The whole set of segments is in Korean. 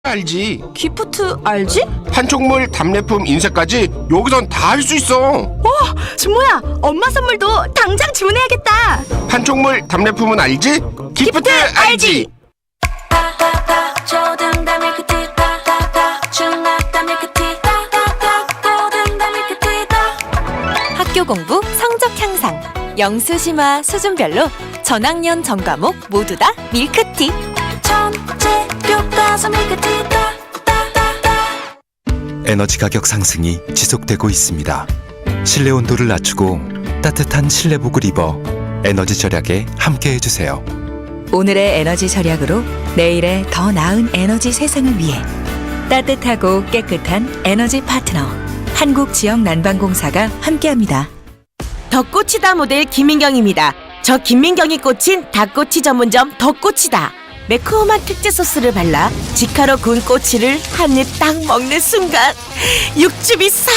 알지? 기프트 알지? 판촉물, 답례품, 인쇄까지 여기선 다 할 수 있어. 준모야, 엄마 선물도 당장 주문해야겠다. 판촉물, 답례품은 알지? 기프트 알지? 학교 공부 성적 향상, 영수, 심화, 수준별로 전학년 전과목 모두 다 밀크티. 천재 교과서 밀크티. 에너지 가격 상승이 지속되고 있습니다. 실내 온도를 낮추고 따뜻한 실내복을 입어 에너지 절약에 함께 해주세요. 오늘의 에너지 절약으로 내일의 더 나은 에너지 세상을 위해 따뜻하고 깨끗한 에너지 파트너 한국지역난방공사가 함께합니다. 덧꼬치다 모델 김민경입니다. 저 김민경이 꽂힌 닭꼬치 전문점 덧꼬치다. 매콤한 특제 소스를 발라 직화로 구운 꼬치를 한 입 딱 먹는 순간 육즙이 싹,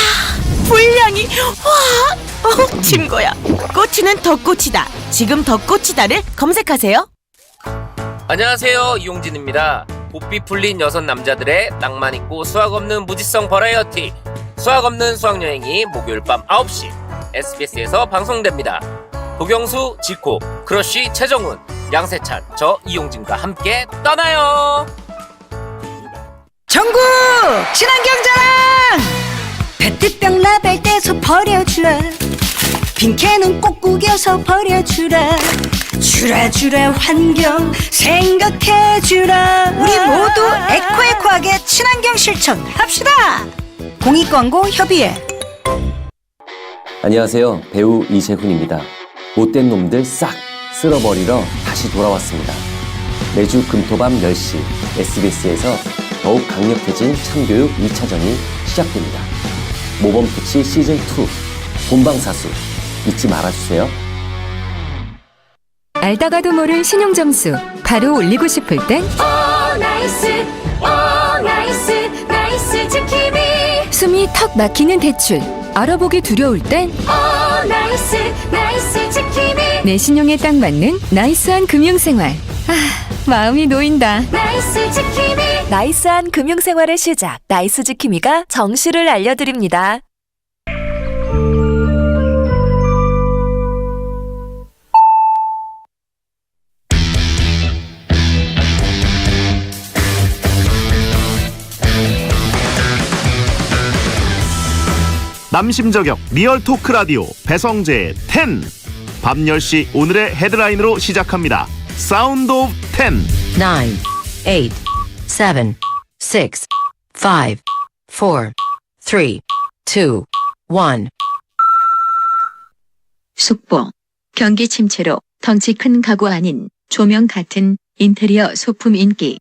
불량이 와, 침고야. 꼬치는 덧꼬치다. 지금 덧꼬치다를 검색하세요. 안녕하세요, 이용진입니다. 보삐 풀린 여섯 남자들의 낭만 있고 수학 없는 무지성 버라이어티 수학 없는 수학여행이 목요일 밤 9시 SBS에서 방송됩니다. 도경수, 지코, 크러쉬, 최정훈, 양세찬, 저 이용진과 함께 떠나요. 전국 친환경자랑 페트병 라벨 떼서 버려주라. 빈캔은 꼭 구겨서 버려주라. 주라 환경 생각해주라. 우리 모두 에코에코하게 친환경 실천합시다. 공익광고 협의회. 안녕하세요. 배우 이재훈입니다. 못된 놈들 싹 쓸어버리러 다시 돌아왔습니다. 매주 금토밤 10시 SBS에서 더욱 강력해진 참교육 2차전이 시작됩니다. 모범투치 시즌2 본방사수 잊지 말아주세요. 알다가도 모를 신용점수 바로 올리고 싶을 땐 나이스 지킴이. 숨이 턱 막히는 대출 알아보기 두려울 땐 나이스 지킴이. 내 신용에 딱 맞는 나이스한 금융생활. 마음이 놓인다. 나이스 지킴이. 나이스한 금융생활의 시작, 나이스 지킴이가 정시를 알려드립니다. 남심저격 리얼 토크 라디오 배성재의 10. 밤 10시 오늘의 헤드라인으로 시작합니다. 사운드 오브 10. 9, 8, 7, 6, 5, 4, 3, 2, 1. 속보. 경기 침체로 덩치 큰 가구 아닌 조명 같은 인테리어 소품 인기.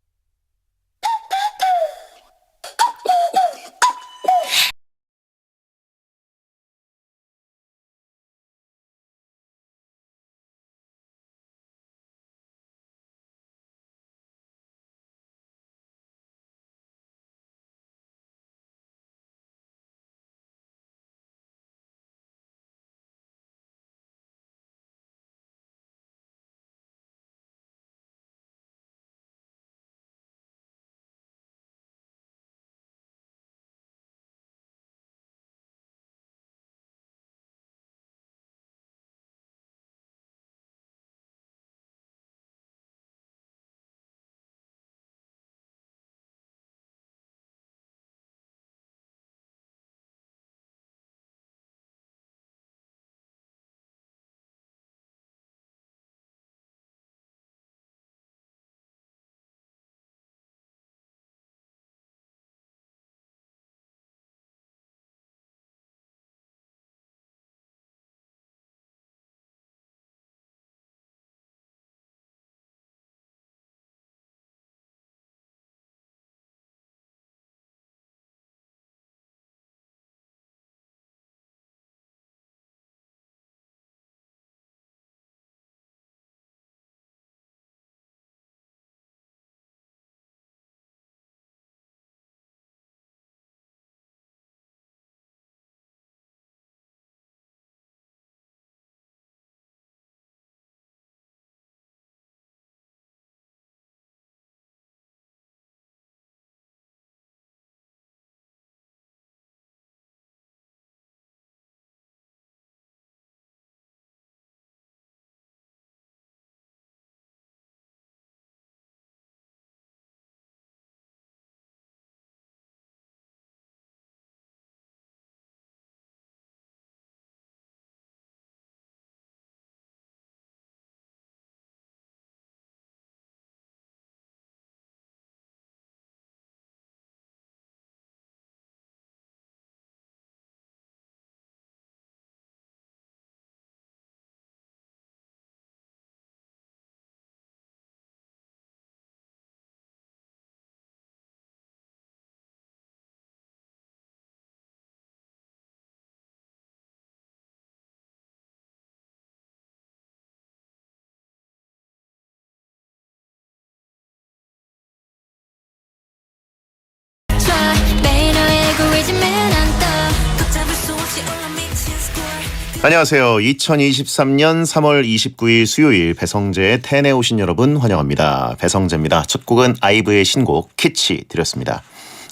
안녕하세요. 2023년 3월 29일 수요일 배성재의 텐에 오신 여러분 환영합니다. 배성재입니다. 첫 곡은 아이브의 신곡 키치 드렸습니다.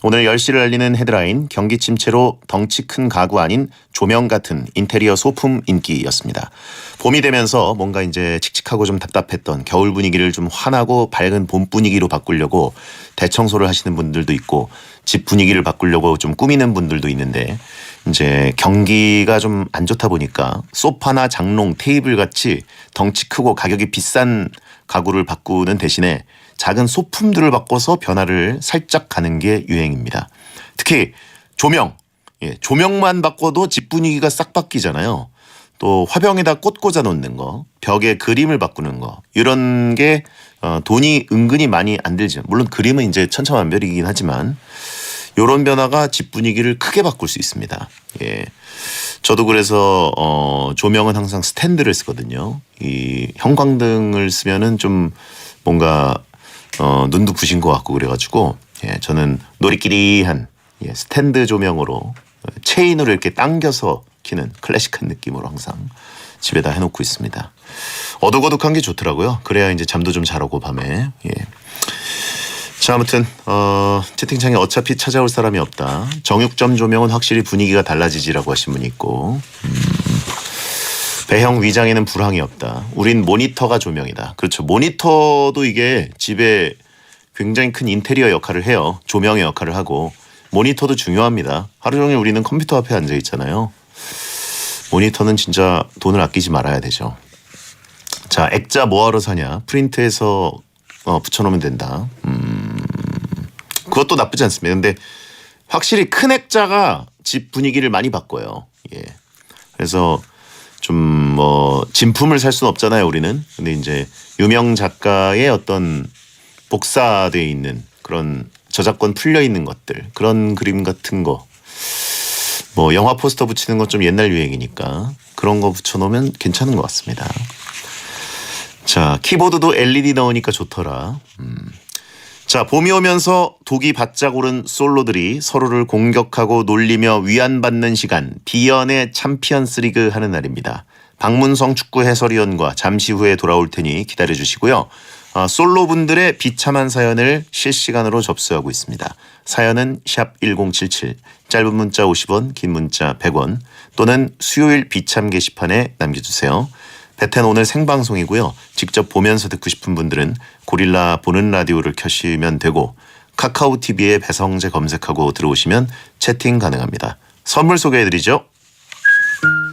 오늘 10시를 알리는 헤드라인 경기 침체로 덩치 큰 가구 아닌 조명 같은 인테리어 소품 인기였습니다. 봄이 되면서 뭔가 이제 칙칙하고 좀 답답했던 겨울 분위기를 좀 환하고 밝은 봄 분위기로 바꾸려고 대청소를 하시는 분들도 있고 집 분위기를 바꾸려고 좀 꾸미는 분들도 있는데 이제 경기가 좀 안 좋다 보니까 소파나 장롱, 테이블 같이 덩치 크고 가격이 비싼 가구를 바꾸는 대신에 작은 소품들을 바꿔서 변화를 살짝 가는 게 유행입니다. 특히 조명, 조명만 바꿔도 집 분위기가 싹 바뀌잖아요. 또 화병에다 꽃 꽂아 놓는 거, 벽에 그림을 바꾸는 거 이런 게 돈이 은근히 많이 안 들죠. 물론 그림은 이제 천차만별이긴 하지만 이런 변화가 집 분위기를 크게 바꿀 수 있습니다. 예. 저도 그래서 조명은 항상 스탠드를 쓰거든요. 이 형광등을 쓰면은 좀 뭔가 눈도 부신 것 같고 그래가지고 저는 노리끼리한 스탠드 조명으로 체인으로 이렇게 당겨서 켜는 클래식한 느낌으로 항상 집에다 해놓고 있습니다. 어둑어둑한 게 좋더라고요. 그래야 이제 잠도 좀 잘 오고 밤에. 자, 아무튼 채팅창에 어차피 찾아올 사람이 없다. 정육점 조명은 확실히 분위기가 달라지지라고 하신 분이 있고 배형 위장에는 불황이 없다. 우린 모니터가 조명이다. 그렇죠. 모니터도 이게 집에 굉장히 큰 인테리어 역할을 해요. 조명의 역할을 하고 모니터도 중요합니다. 하루 종일 우리는 컴퓨터 앞에 앉아 있잖아요. 모니터는 진짜 돈을 아끼지 말아야 되죠. 자, 액자 뭐하러 사냐. 프린트해서 붙여놓으면 된다. 그것도 나쁘지 않습니다. 근데 확실히 큰 액자가 집 분위기를 많이 바꿔요. 그래서 좀 진품을 살 수는 없잖아요, 우리는. 근데 이제 유명 작가의 어떤 복사되어 있는 그런 저작권 풀려 있는 것들, 그런 그림 같은 거, 영화 포스터 붙이는 건 좀 옛날 유행이니까 그런 거 붙여놓으면 괜찮은 것 같습니다. 자, 키보드도 LED 넣으니까 좋더라. 자, 봄이 오면서 독이 바짝 오른 솔로들이 서로를 공격하고 놀리며 위안받는 시간, 비연의 챔피언스 리그 하는 날입니다. 박문성 축구 해설위원과 잠시 후에 돌아올 테니 기다려주시고요. 솔로분들의 비참한 사연을 실시간으로 접수하고 있습니다. 사연은 샵 1077, 짧은 문자 50원, 긴 문자 100원 또는 수요일 비참 게시판에 남겨주세요. 베텐 오늘 생방송이고요. 직접 보면서 듣고 싶은 분들은 고릴라 보는 라디오를 켜시면 되고 카카오 TV에 배성재 검색하고 들어오시면 채팅 가능합니다. 선물 소개해드리죠.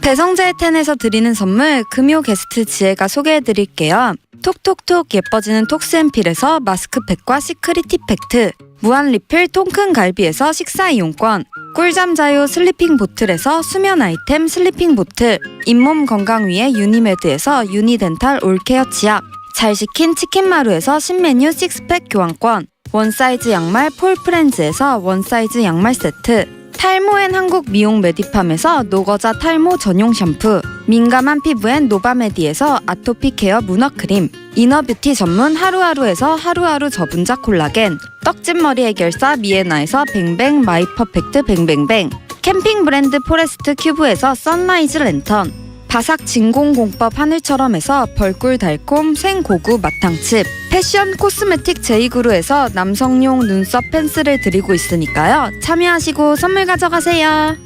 배성재의 텐에서 드리는 선물 금요 게스트 지혜가 소개해드릴게요. 톡톡톡 예뻐지는 톡스앤필에서 마스크팩과 시크릿 팁팩트, 무한 리필 통큰 갈비에서 식사 이용권, 꿀잠 자유 슬리핑 보틀에서 수면 아이템 슬리핑 보틀, 잇몸 건강 위해 유니메드에서 유니덴탈 올케어 치약, 잘 식힌 치킨마루에서 신메뉴 식스팩 교환권, 원사이즈 양말 폴프렌즈에서 원사이즈 양말 세트, 탈모엔 한국 미용 메디팜에서 노거자 탈모 전용 샴푸, 민감한 피부엔 노바메디에서 아토피 케어 문어 크림, 이너뷰티 전문 하루하루에서 하루하루 저분자 콜라겐, 떡집머리 해결사 미에나에서 뱅뱅 마이 퍼펙트 뱅뱅뱅, 캠핑 브랜드 포레스트 큐브에서 선라이즈 랜턴, 바삭 진공공법 하늘처럼에서 벌꿀 달콤 생고구 맛탕칩, 패션 코스메틱 제이그루에서 남성용 눈썹 펜슬을 드리고 있으니까요. 참여하시고 선물 가져가세요.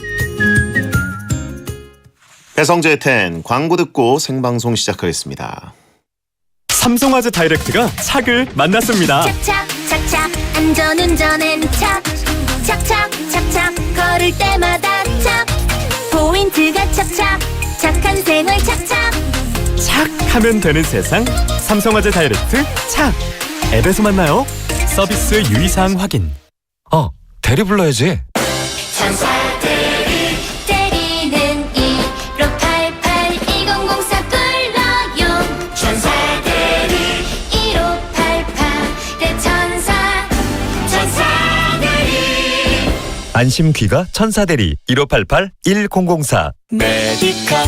배성재의 텐 광고 듣고 생방송 시작하겠습니다. 삼성화재 다이렉트가 착을 만났습니다. 착착착착 안전운전엔 착 착착착착 걸을 때마다 착 포인트가 착착 착한 생활 착착 착 하면 되는 세상 삼성화재 다이렉트 착 앱에서 만나요. 서비스 유의사항 확인. 대리 불러야지. 천사들이 때리는 1588 2004 불러요. 천사들이 1588의 천사들이 안심 귀가 천사대리 1588 1004. 메디카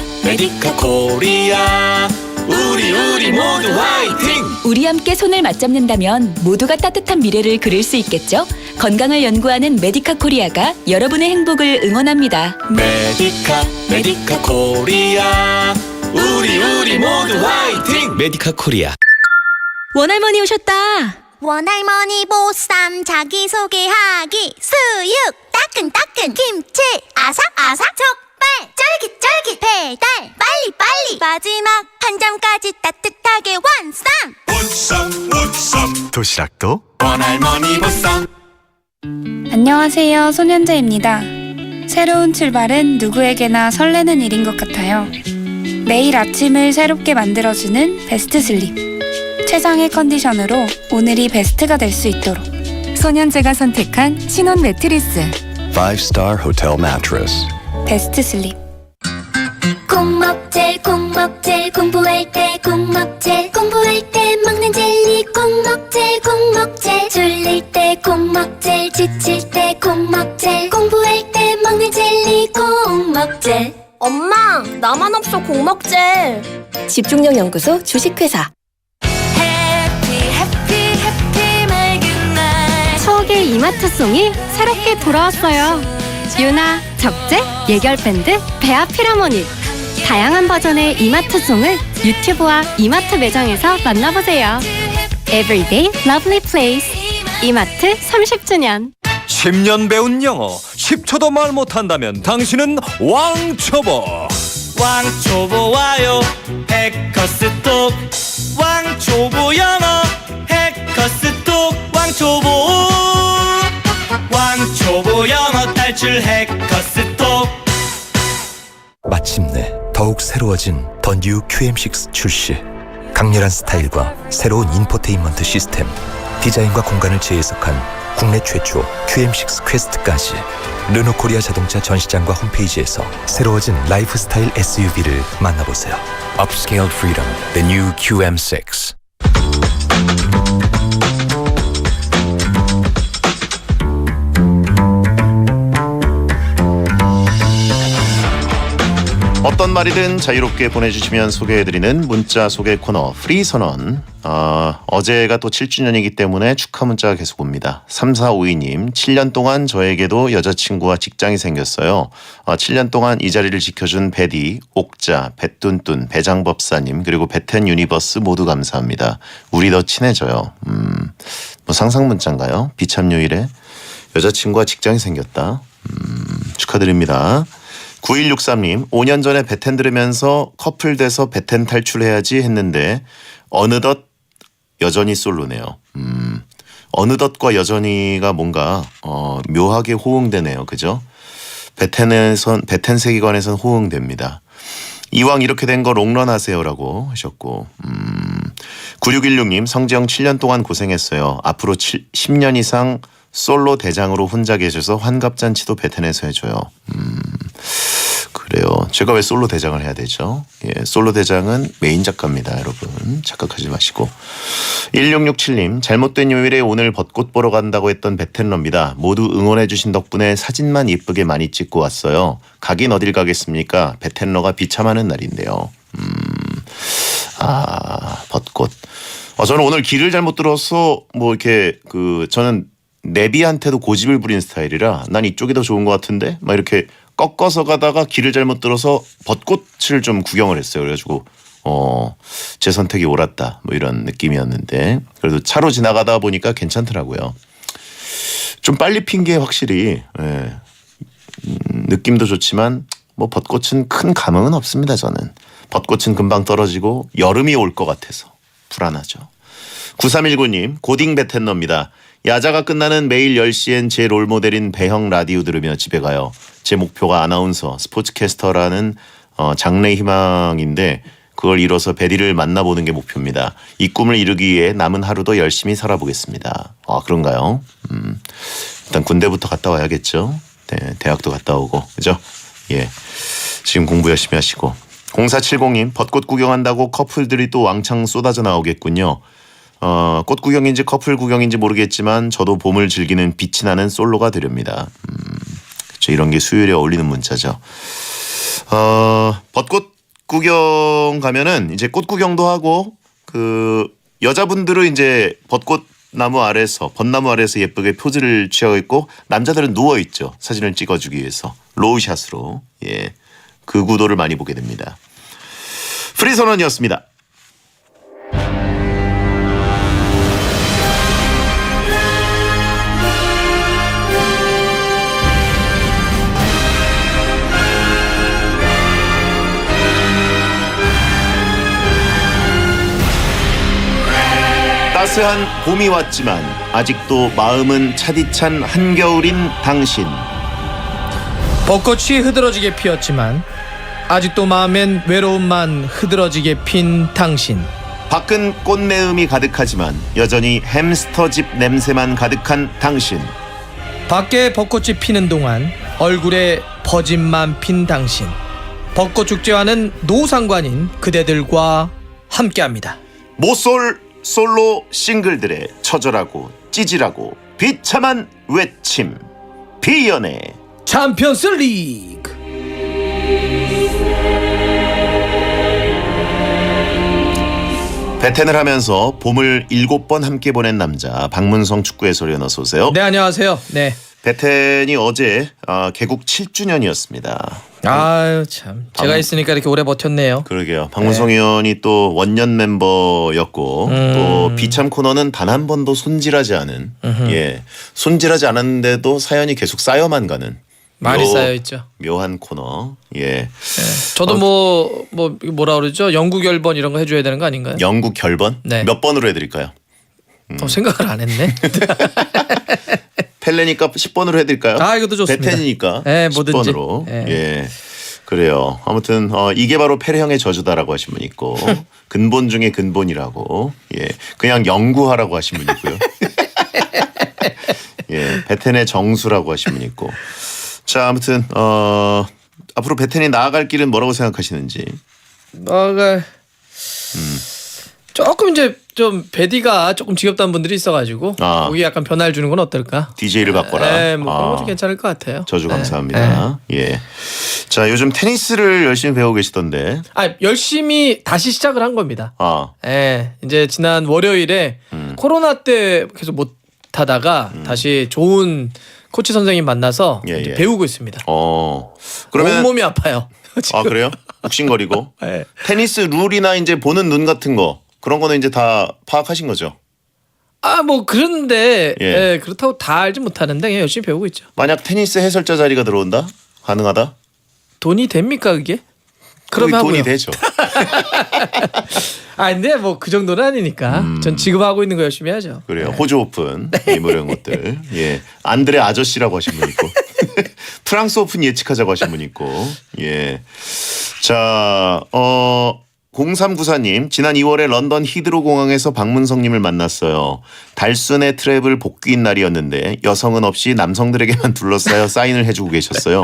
코리아 우리 모두 화이팅! 우리 함께 손을 맞잡는다면 모두가 따뜻한 미래를 그릴 수 있겠죠? 건강을 연구하는 메디카 코리아가 여러분의 행복을 응원합니다. 메디카 코리아. 우리 모두 화이팅! 메디카 코리아. 원할머니 오셨다. 원할머니 보쌈 자기소개하기 수육 따끈따끈 김치 아삭아삭 족발 쫄깃쫄깃 배달 빨리빨리 마지막 한 점까지 따뜻하게 완성. 도시락도 원할머니 보쌈. 안녕하세요. 손현재입니다. 새로운 출발은 누구에게나 설레는 일인 것 같아요. 매일 아침을 새롭게 만들어주는 베스트 슬립. 최상의 컨디션으로 오늘이 베스트가 될 수 있도록 손현재가 선택한 신혼 매트리스 5-star hotel mattress. 베스트 슬립. 콩먹젤 콩먹젤 공부할 때 콩먹젤 공부할 때 먹는 젤리 콩먹젤 콩먹젤 졸릴 때 콩먹젤 지칠 때 콩먹젤 공부할 때 먹는 젤리 콩먹젤. 엄마, 나만 없어 공먹젤. 집중력 연구소 주식회사. 추억의 이마트송이 새롭게 돌아왔어요. 유나, 적재, 예결밴드, 베아 피라모닉. 다양한 버전의 이마트송을 유튜브와 이마트 매장에서 만나보세요. Everyday Lovely Place 이마트 30주년. 10년 배운 영어 10초도 말 못한다면 당신은 왕초보. 왕초보 와요 해커스톡. 왕초보 영어 해커스톡. 왕초보 영어 탈출 해커스톡. 마침내 더욱 새로워진 더 뉴 QM6 출시. 강렬한 스타일과 새로운 인포테인먼트 시스템, 디자인과 공간을 재해석한 국내 최초 QM6 퀘스트까지 르노코리아 자동차 전시장과 홈페이지에서 새로워진 라이프스타일 SUV를 만나보세요. Upscaled freedom. The new QM6. 어떤 말이든 자유롭게 보내주시면 소개해드리는 문자 소개 코너 프리선언. 어제가 또 7주년이기 때문에 축하 문자가 계속 옵니다. 3452님 7년 동안 저에게도 여자친구와 직장이 생겼어요. 7년 동안 이 자리를 지켜준 베디, 옥자, 배뚠뚠, 배장법사님 그리고 베텐 유니버스 모두 감사합니다. 우리 더 친해져요. 뭐 상상 문자인가요? 비참요일에 여자친구와 직장이 생겼다. 축하드립니다. 9163님 5년 전에 베텐 들으면서 커플 돼서 베텐 탈출해야지 했는데 어느덧 여전히 솔로네요. 어느덧과 여전히가 뭔가 묘하게 호응되네요. 그죠? 베텐 세계관에선 호응됩니다. 이왕 이렇게 된 거 롱런 하세요라고 하셨고 9616님 성지영 7년 동안 고생했어요. 앞으로 10년 이상 솔로 대장으로 혼자 계셔서 환갑잔치도 베텐에서 해줘요. 그래요. 제가 왜 솔로 대장을 해야 되죠? 예, 솔로 대장은 메인 작가입니다. 여러분 착각하지 마시고. 1667님 잘못된 요일에 오늘 벚꽃 보러 간다고 했던 베텐러입니다. 모두 응원해 주신 덕분에 사진만 예쁘게 많이 찍고 왔어요. 가긴 어딜 가겠습니까? 베텐러가 비참하는 날인데요. 벚꽃. 저는 오늘 길을 잘못 들어서 뭐 이렇게 저는 내비한테도 고집을 부리는 스타일이라 난 이쪽이 더 좋은 것 같은데 막 이렇게 꺾어서 가다가 길을 잘못 들어서 벚꽃을 좀 구경을 했어요. 그래가지고 제 선택이 옳았다 뭐 이런 느낌이었는데 그래도 차로 지나가다 보니까 괜찮더라고요. 좀 빨리 핀 게 확실히 느낌도 좋지만 뭐 벚꽃은 큰 감흥은 없습니다. 저는 벚꽃은 금방 떨어지고 여름이 올 것 같아서 불안하죠. 9319님 고딩 베텐너입니다. 야자가 끝나는 매일 10시엔 제 롤모델인 배형 라디오 들으며 집에 가요. 제 목표가 아나운서, 스포츠캐스터라는 장래 희망인데 그걸 이뤄서 베디를 만나보는 게 목표입니다. 이 꿈을 이루기 위해 남은 하루도 열심히 살아보겠습니다. 그런가요? 일단 군대부터 갔다 와야겠죠. 네, 대학도 갔다 오고 그죠? 예, 지금 공부 열심히 하시고. 0470님 벚꽃 구경한다고 커플들이 또 왕창 쏟아져 나오겠군요. 꽃 구경인지 커플 구경인지 모르겠지만 저도 봄을 즐기는 빛이 나는 솔로가 되렵니다. 그렇죠. 이런 게 수요일에 어울리는 문자죠. 벚꽃 구경 가면은 이제 꽃 구경도 하고 그 여자분들은 이제 벚꽃나무 아래서 벚나무 아래서 예쁘게 포즈를 취하고 있고 남자들은 누워 있죠. 사진을 찍어주기 위해서 로우샷으로 예, 그 구도를 많이 보게 됩니다. 프리선언이었습니다. 따스한 봄이 왔지만 아직도 마음은 차디찬 한겨울인 당신. 벚꽃이 흐드러지게 피었지만 아직도 마음엔 외로움만 흐드러지게 핀 당신. 밖은 꽃내음이 가득하지만 여전히 햄스터집 냄새만 가득한 당신. 밖에 벚꽃이 피는 동안 얼굴에 버짐만 핀 당신. 벚꽃 축제와는 노상관인 그대들과 함께합니다. 모쏠 솔로 싱글들의 처절하고 찌질하고 비참한 외침. 비연의 챔피언스 리그. 배텐을 하면서 봄을 7번 함께 보낸 남자 박문성 축구 해설위원 어서 오세요. 네, 안녕하세요. 네. 배텐이 어제 개국 7주년이었습니다. 아유 참 제가 있으니까 이렇게 오래 버텼네요. 그러게요. 박문성 의원이 또 원년 멤버였고 또 비참 코너는 단 한 번도 손질하지 않은 예 손질하지 않았는데도 사연이 계속 쌓여만 가는 많이 쌓여 있죠. 묘한 코너. 예. 저도 뭐라 그러죠? 영구 결번 이런 거 해줘야 되는 거 아닌가요? 영구 결번? 네. 몇 번으로 해드릴까요? 생각을 안 했네. 펠레니까 10번으로 해드릴까요? 아 이것도 좋습니다. 배텐이니까 네, 뭐든지. 10번으로. 네. 예. 그래요. 아무튼 이게 바로 폐례형의 저주다라고 하신 분 있고 근본 중에 근본이라고 예 그냥 연구하라고 하신 분 있고요. 예 배텐의 정수라고 하신 분 있고 자 아무튼 앞으로 배텐이 나아갈 길은 뭐라고 생각하시는지. 조금 이제 좀 배디가 조금 지겹다는 분들이 있어가지고 거기 약간 변화를 주는 건 어떨까? DJ를 바꿔라. 네, 뭐 그런 것도 괜찮을 것 같아요. 저주 감사합니다. 예. 자 요즘 테니스를 열심히 배우고 계시던데. 열심히 다시 시작을 한 겁니다. 예, 이제 지난 월요일에 코로나 때 계속 못 하다가 다시 좋은 코치 선생님 만나서 이제 배우고 있습니다. 그러면 온몸이 아파요. 아 그래요? 욱신거리고. 네. 테니스 룰이나 이제 보는 눈 같은 거 그런 거는 이제 다 파악하신 거죠? 뭐 그런데 예, 그렇다고 다 알지 못하는데 그냥 열심히 배우고 있죠. 만약 테니스 해설자 자리가 들어온다? 가능하다? 돈이 됩니까 그게? 그러면 돈이 하고요. 되죠. 근데 뭐 그 정도는 아니니까 전 지금 하고 있는 거 열심히 하죠. 그래요. 호주 오픈 뭐 이런 것들. 예. 안드레 아저씨라고 하신 분 있고 프랑스 오픈 예측하자고 하신 분 있고. 예. 자, 0394님 지난 2월에 런던 히드로 공항에서 박문성님을 만났어요. 달순의 트래블 복귀인 날이었는데 여성은 없이 남성들에게만 둘러싸여 사인을 해주고 계셨어요.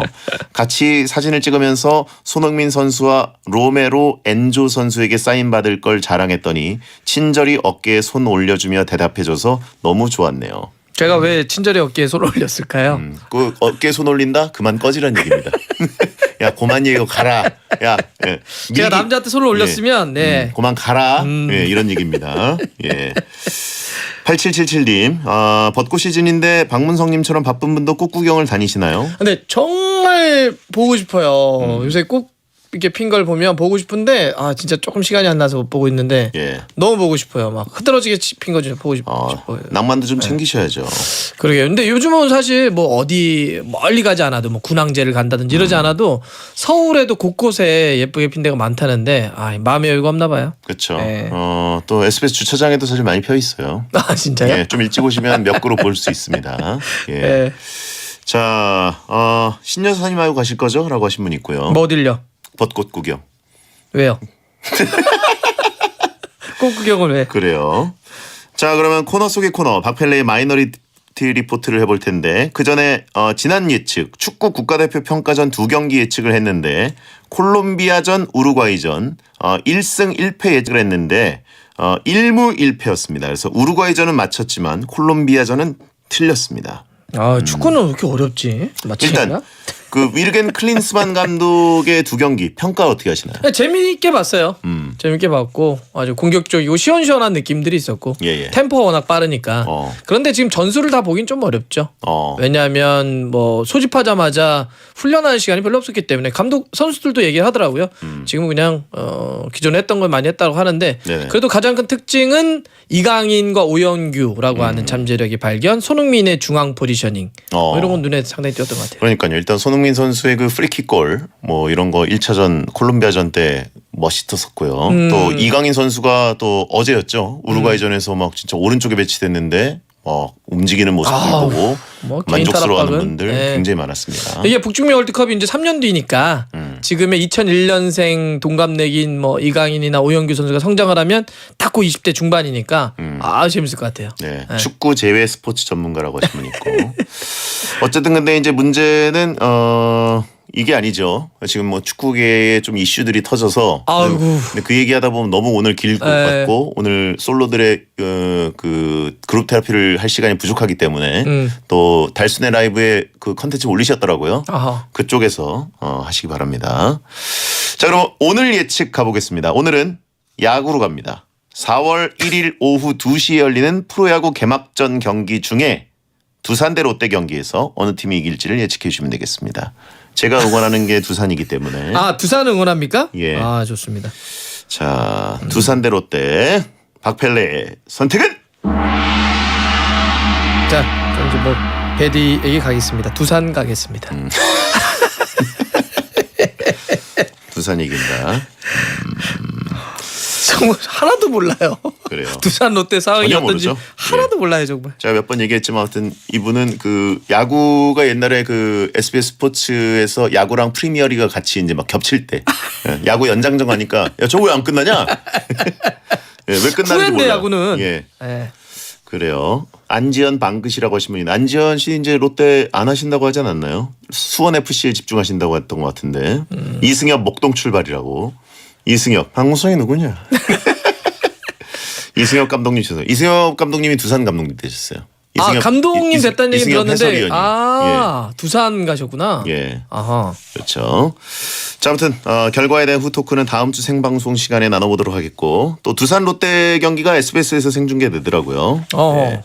같이 사진을 찍으면서 손흥민 선수와 로메로 엔조 선수에게 사인 받을 걸 자랑했더니 친절히 어깨에 손 올려주며 대답해줘서 너무 좋았네요. 제가 왜 친절히 어깨에 손을 올렸을까요? 그 어깨에 손 올린다? 그만 꺼지란 얘기입니다. 야 고만 얘기고 가라. 야 제가 남자한테 손을 올렸으면 고만 가라. 예, 이런 얘기입니다. 예. 8777님 벚꽃 시즌인데 박문성님처럼 바쁜 분도 꽃 구경을 다니시나요? 근데 정말 보고 싶어요. 요새 꽃 이렇게 핀 걸 보면 보고 싶은데 진짜 조금 시간이 안 나서 못 보고 있는데 너무 보고 싶어요. 막 흐드러지게 핀 거 좀 보고 싶어요. 낭만도 좀 챙기셔야죠. 그러게요. 근데 요즘은 사실 뭐 어디 멀리 가지 않아도 뭐 군항제를 간다든지 이러지 않아도 서울에도 곳곳에 예쁘게 핀 데가 많다는데 마음의 여유가 없나 봐요. 그렇죠. 또 SBS 주차장에도 사실 많이 펴 있어요. 진짜요? 예, 좀 일찍 오시면 몇 그루 볼 수 있습니다. 예. 자 신여사님하고 가실 거죠? 라고 하신 분 있고요. 뭐 어딜요? 벚꽃 구경. 왜요? 꽃 구경을 왜? 그래요. 자 그러면 코너 속의 코너 박펠레의 마이너리티 리포트를 해볼 텐데 그 전에 지난 예측 축구 국가대표 평가전 2경기 예측을 했는데 콜롬비아전 우루과이전 1승 1패 예측을 했는데 1무 1패였습니다. 그래서 우루과이전은 맞췄지만 콜롬비아전은 틀렸습니다. 축구는 왜 이렇게 어렵지? 맞히기가? 일단 그 위르겐 클린스만 감독의 두 경기 평가 어떻게 하시나요? 네, 재미있게 봤어요. 재밌게 봤고 아주 공격적이고 시원시원한 느낌들이 있었고 템포가 워낙 빠르니까. 그런데 지금 전술을 다 보긴 좀 어렵죠. 왜냐하면 뭐 소집하자마자 훈련하는 시간이 별로 없었기 때문에 감독 선수들도 얘기를 하더라고요. 지금 그냥 기존에 했던 걸 많이 했다고 하는데 네네. 그래도 가장 큰 특징은 이강인과 오영규라고 하는 잠재력의 발견, 손흥민의 중앙 포지셔닝 뭐 이런 건 눈에 상당히 띄었던 것 같아요. 그러니까요. 일단 손흥민 선수의 그 프리킥골 뭐 이런 거 1차전 콜롬비아전 때 멋있었었고요. 또 이강인 선수가 또 어제였죠. 우루과이전에서 막 진짜 오른쪽에 배치됐는데 움직이는 모습을 보고 뭐 개인 만족스러워하는 타락박은? 분들 네. 굉장히 많았습니다. 이게 북중미 월드컵이 이제 3년 뒤니까 지금의 2001년생 동갑내기인 뭐 이강인이나 오영규 선수가 성장을 하면 딱 그 20대 중반이니까 재밌을 것 같아요. 네. 축구 제외 스포츠 전문가라고 하신 분 있고 어쨌든 근데 이제 문제는 이게 아니죠. 지금 뭐 축구계에 좀 이슈들이 터져서 근데 그 얘기하다 보면 너무 오늘 길 것 같고 오늘 솔로들의 그 그룹 테라피를 할 시간이 부족하기 때문에 또 달순의 라이브에 그 컨텐츠 올리셨더라고요. 그쪽에서 하시기 바랍니다. 자, 그럼 오늘 예측 가보겠습니다. 오늘은 야구로 갑니다. 4월 1일 오후 2시에 열리는 프로야구 개막전 경기 중에 두산 대 롯데 경기에서 어느 팀이 이길지를 예측해 주시면 되겠습니다. 제가 응원하는 게 두산이기 때문에. 두산 응원합니까? 예. 좋습니다. 자, 두산 대 롯데 박펠레의 선택은? 자, 그럼 이제 뭐 베디에게 가겠습니다. 두산 가겠습니다. 두산 이긴다. 정말 하나도 몰라요. 그래요. 두산 롯데 상황이 전혀 어떤지 모르죠. 하나도 몰라요 정말. 제가 몇 번 얘기했지만 아무튼 이분은 그 야구가 옛날에 그 SBS 스포츠에서 야구랑 프리미어리가 같이 이제 막 겹칠 때 야구 연장전 가니까 야 저거 왜 안 끝나냐? 왜 끝나는지 후회인데 몰라요. 야구는. 예. 그래요. 안지현 방긋이라고 하신 분이 안지현 씨 이제 롯데 안 하신다고 하지 않았나요? 수원 FC에 집중하신다고 했던 것 같은데 이승엽 목동 출발이라고. 이승엽 방송이 누구냐? 이승엽 감독님 주세요. 이승엽 감독님이 두산 감독님 되셨어요. 감독님 됐다는 얘기 들었는데 예. 두산 가셨구나. 예. 아하. 그렇죠. 자, 아무튼 결과에 대한 후토크는 다음 주 생방송 시간에 나눠보도록 하겠고 또 두산 롯데 경기가 SBS에서 생중계되더라고요. 예.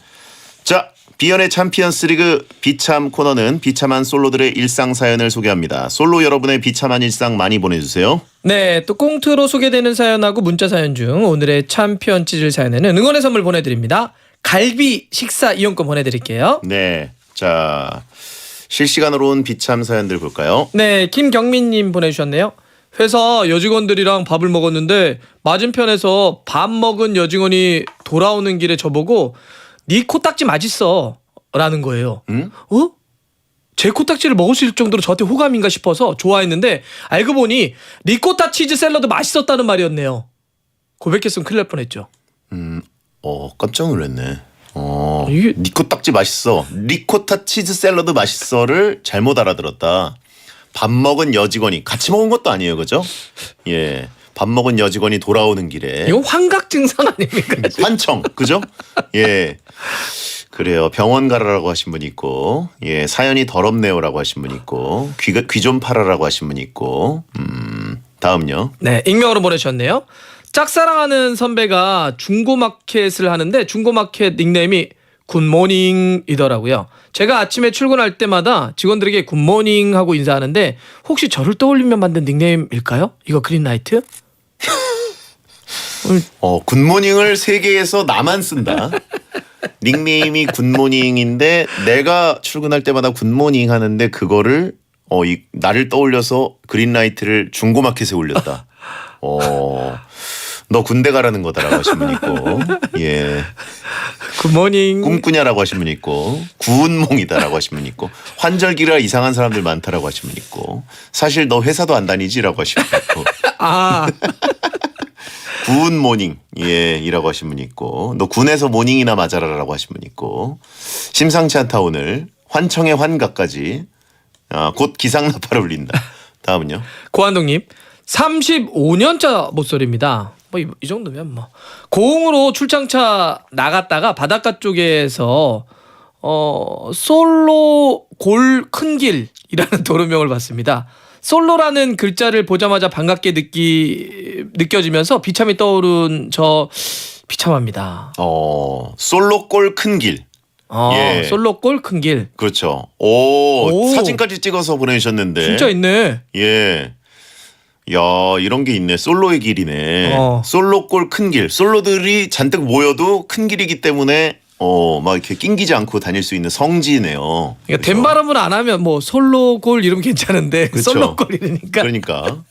자, 비연의 챔피언스 리그 비참 코너는 비참한 솔로들의 일상 사연을 소개합니다. 솔로 여러분의 비참한 일상 많이 보내주세요. 네, 또 꽁트로 소개되는 사연하고 문자 사연 중 오늘의 챔피언 찌질 사연에는 응원의 선물 보내드립니다. 갈비 식사 이용권 보내드릴게요. 네, 자 실시간으로 온 비참 사연들 볼까요? 네, 김경민님 보내주셨네요. 회사 여직원들이랑 밥을 먹었는데 맞은편에서 밥 먹은 여직원이 돌아오는 길에 저보고 네 코딱지 맛있어 라는 거예요. 제 코딱지를 먹을 수 있을 정도로 저한테 호감인가 싶어서 좋아했는데 알고 보니 리코타 치즈 샐러드 맛있었다는 말이었네요. 고백했으면 큰일 날 뻔했죠. 깜짝 놀랐네. 니 코딱지 맛있어. 리코타 치즈 샐러드 맛있어를 잘못 알아들었다. 밥 먹은 여직원이 같이 먹은 것도 아니에요, 그죠? 예. 밥 먹은 여직원이 돌아오는 길에. 이건 환각 증상 아닙니까? 환청, 그죠? 예. 그래요. 병원 가라라고 하신 분 있고, 예, 사연이 더럽네요라고 하신 분 있고, 귀 좀 팔아라고 하신 분 있고, 다음요. 네, 익명으로 보내주셨네요. 짝사랑하는 선배가 중고마켓을 하는데 중고마켓 닉네임이 굿모닝이더라고요. 제가 아침에 출근할 때마다 직원들에게 굿모닝 하고 인사하는데 혹시 저를 떠올리며 만든 닉네임일까요? 이거 그린라이트? 굿모닝을 세계에서 나만 쓴다. 닉네임이 굿모닝인데 내가 출근할 때마다 굿모닝 하는데 그거를 나를 떠올려서 그린라이트를 중고마켓에 올렸다. 너 군대 가라는 거다라고 하신 분 있고, 예. 굿모닝. 꿈꾸냐라고 하신 분 있고, 구운몽이다라고 하신 분 있고, 환절기라 이상한 사람들 많다라고 하신 분 있고, 사실 너 회사도 안 다니지라고 하신 분 있고. 구운모닝, 예, 이라고 하신 분 있고, 너 군에서 모닝이나 맞아라라고 하신 분 있고, 심상치 않다 오늘, 환청의 환각까지, 곧 기상나팔을 울린다. 다음은요. 고한동님. 35년차 모쏠입니다. 뭐 이 정도면 뭐 고흥으로 출장차 나갔다가 바닷가 쪽에서 솔로 골 큰 길이라는 도로명을 봤습니다. 솔로라는 글자를 보자마자 반갑게 느껴지면서 비참이 떠오른 저 비참합니다. 솔로골 큰 길. 예. 솔로골 큰 길. 그렇죠. 오, 사진까지 찍어서 보내주셨는데. 진짜 있네. 예. 야, 이런 게 있네. 솔로의 길이네. 솔로골 큰 길. 솔로들이 잔뜩 모여도 큰 길이기 때문에 막 이렇게 낑기지 않고 다닐 수 있는 성지네요. 그러니까 된 발음을 안 하면 뭐 솔로골 이러면 괜찮은데 그쵸. 솔로골 이러니까. 그러니까.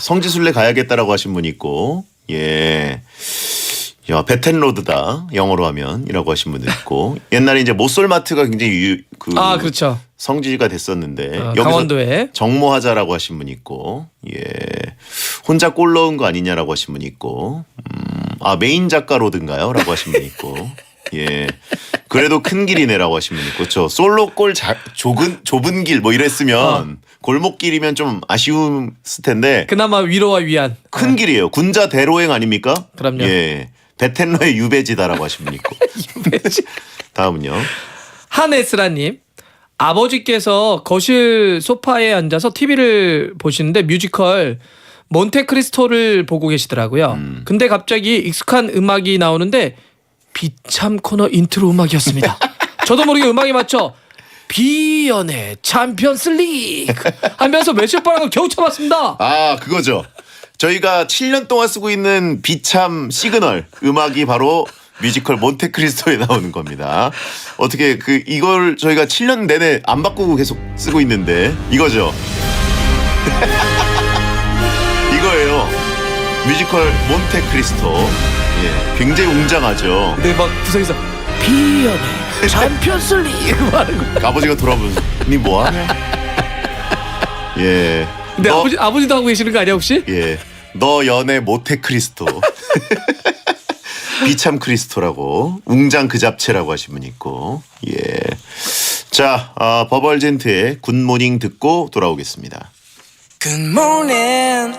성지순례 가야겠다라고 하신 분 있고. 예. 야, 베텐로드다. 영어로 하면 이라고 하신 분도 있고. 옛날에 이제 모솔마트가 굉장히 그렇죠. 성지가 됐었는데 여기서 강원도에 정모하자라고 하신 분 있고. 예. 혼자 골 넣은 거 아니냐라고 하신 분 있고. 메인 작가 로드인가요? 라고 하신 분 있고. 예. 그래도 큰 길이네라고 하신 분 있고. 그렇죠. 솔로골 좁은 길 뭐 이랬으면 골목길이면 좀 아쉬웠을 텐데. 그나마 위로와 위안. 큰 길이에요. 군자 대로행 아닙니까? 그럼요. 예. 베텐러의 유배지다라고 하신 분 있고. 유배지. 다음은요. 한에스라님. 아버지께서 거실 소파에 앉아서 TV를 보시는데 뮤지컬 몬테크리스토를 보고 계시더라고요. 근데 갑자기 익숙한 음악이 나오는데 비참 코너 인트로 음악이었습니다. 저도 모르게 음악에 맞춰 비연의 챔피언스 리그 하면서 외칠 뻔한 걸 겨우 참았습니다. 그거죠. 저희가 7년 동안 쓰고 있는 비참 시그널 음악이 바로 뮤지컬 몬테크리스토에 나오는 겁니다. 어떻게 이걸 저희가 7년 내내 안 바꾸고 계속 쓰고 있는데 이거죠. 이거예요. 뮤지컬 몬테크리스토. 예, 굉장히 웅장하죠. 근데 막 구석에서 비연의 챔피언스 리그 하는 거. 아버지가 돌아보면서 니 뭐하냐? 예. 근데 아버지도 하고 계시는 거 아니야 혹시? 예. 너 연애 모테크리스토. 비참 크리스토라고 웅장 그 잡채라고 하신 분 있고. 예. 자, 버벌젠트의 굿모닝 듣고 돌아오겠습니다. Good morning.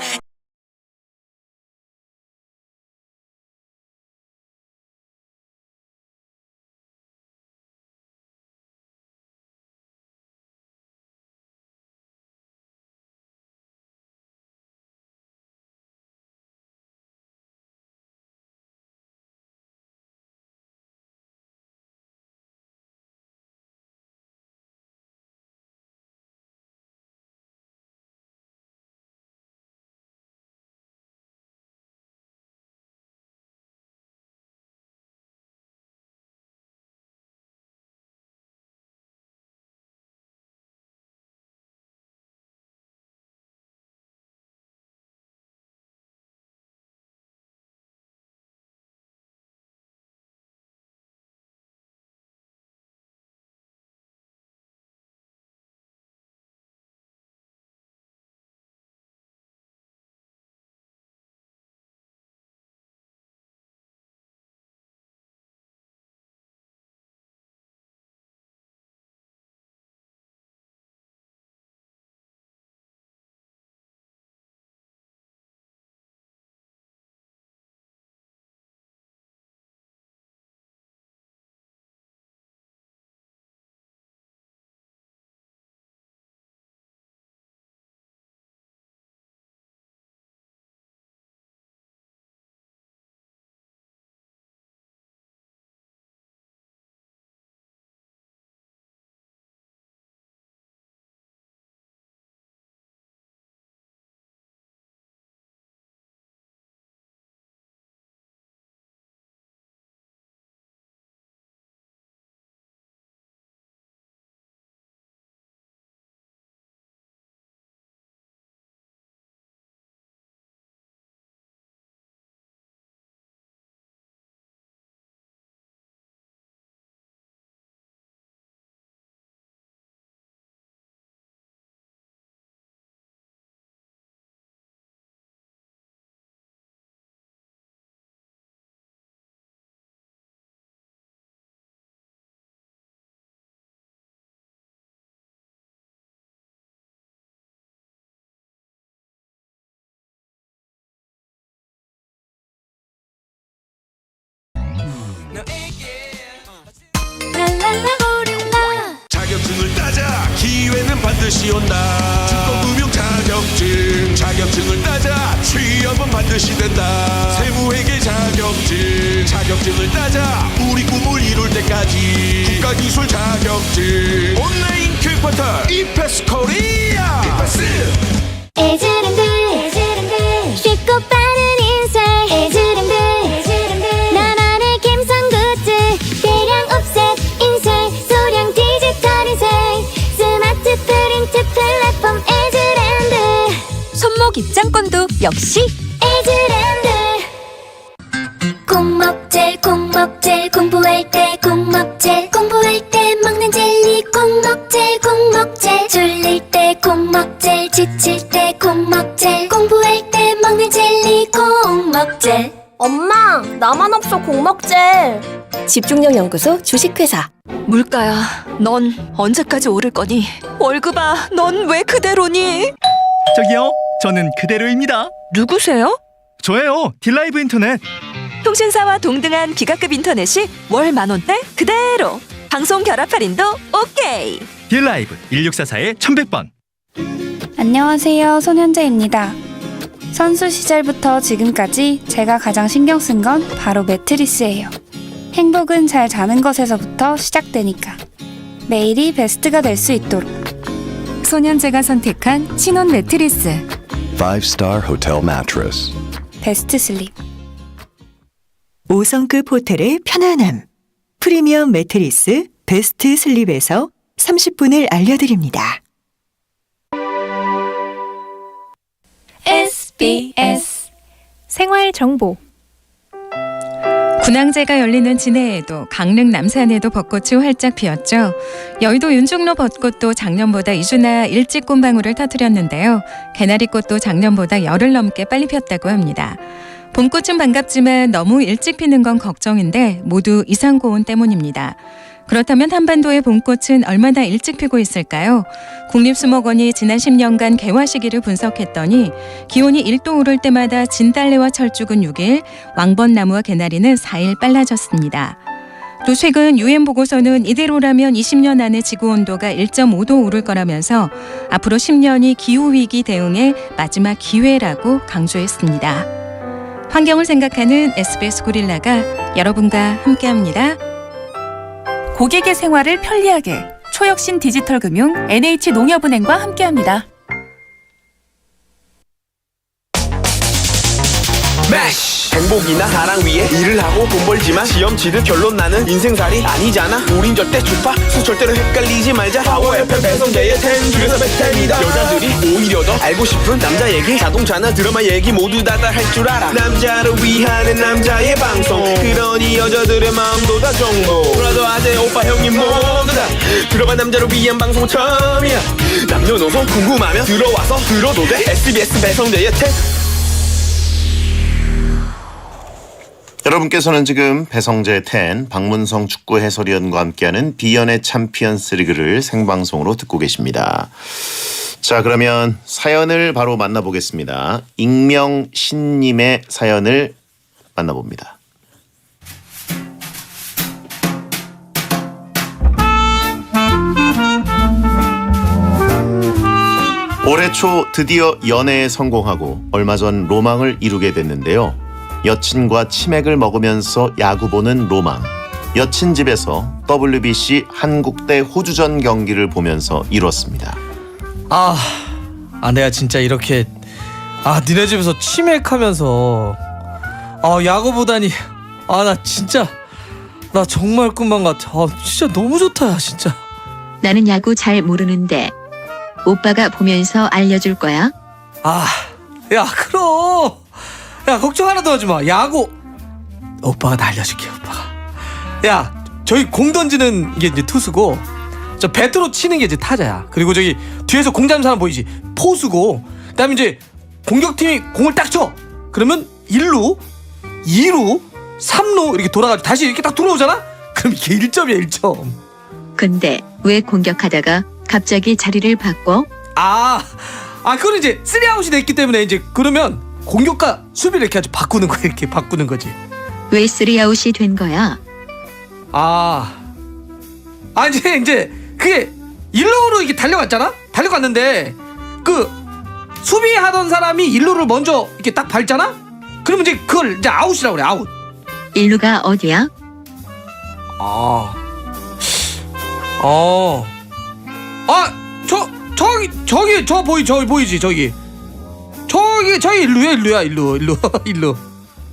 반드시 온다. 주권금융 자격증, 자격증을 따자. 취업은 반드시 된다. 세무회계 자격증, 자격증을 따자. 우리 꿈을 이룰 때까지. 국가기술 자격증, 온라인 교육포털 이패스 코리아. 에즈랜드 쉽고 빠른 인생 에즈랜드 나만의 감성 굿즈 대량 옵셋 인쇄 소량 디지털 인쇄 스마트 프린트 플랫폼 에즈랜드 손목 입장권도 역시 에즈랜드 콩먹젤 콩먹젤 공부할 때 콩먹젤 공부할 때 먹는 젤리 콩먹젤 콩먹젤 졸릴 때 콩먹젤 지칠 때 콩먹젤 공부할 때 먹는 젤리 콩먹젤 엄마 나만 없어 콩먹젤. 집중력 연구소 주식회사. 물가야 넌 언제까지 오를 거니? 월급아 넌 왜 그대로니? 저기요, 저는 그대로입니다. 누구세요? 저예요, 딜라이브 인터넷. 통신사와 동등한 기가급 인터넷이 월 10,000원대 그대로. 방송 결합 할인도 오케이. 딜라이브 1644-1100번. 안녕하세요. 손현재입니다. 선수 시절부터 지금까지 제가 가장 신경 쓴 건 바로 매트리스예요. 행복은 잘 자는 것에서부터 시작되니까 매일이 베스트가 될 수 있도록 손현재가 선택한 신혼 매트리스 5-star hotel mattress. 베스트 슬립. 5성급 호텔의 편안함. 프리미엄 매트리스 베스트 슬립에서 30분을 알려드립니다. SBS 생활정보. 군항제가 열리는 진해에도 강릉 남산에도 벚꽃이 활짝 피었죠. 여의도 윤중로 벚꽃도 작년보다 2주나 일찍 꽃방울을 터뜨렸는데요. 개나리꽃도 작년보다 열흘 넘게 빨리 폈다고 합니다. 봄꽃은 반갑지만 너무 일찍 피는 건 걱정인데 모두 이상고온 때문입니다. 그렇다면 한반도의 봄꽃은 얼마나 일찍 피고 있을까요? 국립수목원이 지난 10년간 개화 시기를 분석했더니 기온이 1도 오를 때마다 진달래와 철쭉은 6일, 왕벚나무와 개나리는 4일 빨라졌습니다. 또 최근 UN 보고서는 이대로라면 20년 안에 지구온도가 1.5도 오를 거라면서 앞으로 10년이 기후위기 대응의 마지막 기회라고 강조했습니다. 환경을 생각하는 SBS 고릴라가 여러분과 함께합니다. 고객의 생활을 편리하게 초혁신 디지털금융 NH농협은행과 함께합니다. 매쉬 행복이나 사랑 위해 일을 하고 돈 벌지만 시험 치듯 결론 나는 인생살이 아니잖아. 우린 절대 주파수 절대로 헷갈리지 말자. 파워 FM 배성재의 10 중에서 100템이다. 여자들이 오히려 더 알고 싶은 남자 얘기, 자동차나 드라마 얘기 모두 다 할 줄 알아. 남자를 위한 남자의 방송, 그러니 여자들의 마음도 다 정보. 브라더 아재 오빠 형님 모두 다 들어봐. 남자를 위한 방송 처음이야. 남녀노소 궁금하면 들어와서 들어도 돼. SBS 배성재의 10. 여러분께서는 지금 배성재 10 박문성 축구 해설위원과 함께하는 비연의 챔피언스 리그를 생방송으로 듣고 계십니다. 자, 그러면 사연을 바로 만나보겠습니다. 익명신님의 사연을 만나봅니다. 올해 초 드디어 연애에 성공하고 얼마 전 로망을 이루게 됐는데요. 여친과 치맥을 먹으면서 야구 보는 로망. 여친 집에서 WBC 한국 대 호주전 경기를 보면서 이뤘습니다. 내가 진짜 이렇게 니네 집에서 치맥하면서 야구 보다니 나 정말 꿈만 같아. 진짜 너무 좋다 진짜. 나는 야구 잘 모르는데 오빠가 보면서 알려줄 거야? 야 그럼. 야 걱정 하나도 하지 마. 야구 오빠가 다 알려줄게. 오빠가. 야 저기 공 던지는 게 이제 투수고, 저 배트로 치는 게 이제 타자야. 그리고 저기 뒤에서 공 잡는 사람 보이지? 포수고. 그다음에 이제 공격팀이 공을 딱 쳐. 그러면 1루, 2루, 3루 이렇게 돌아가지고 다시 이렇게 딱 들어오잖아? 그럼 이게 1점이야 1점. 근데 왜 공격하다가 갑자기 자리를 바꿔? 그건 이제 3아웃이 됐기 때문에 이제 그러면 공격과 수비를 이렇게 아주 바꾸는 거야. 이렇게 바꾸는 거지. 왜 3아웃이 된 거야? 이제 그게 1루로 이렇게 달려갔잖아? 달려갔는데 그 수비하던 사람이 일루를 먼저 이렇게 딱 밟잖아? 그러면 이제 그걸 이제 아웃이라고 그래. 아웃. 일루가 어디야? 저기 보이지 저기 일루야 일루.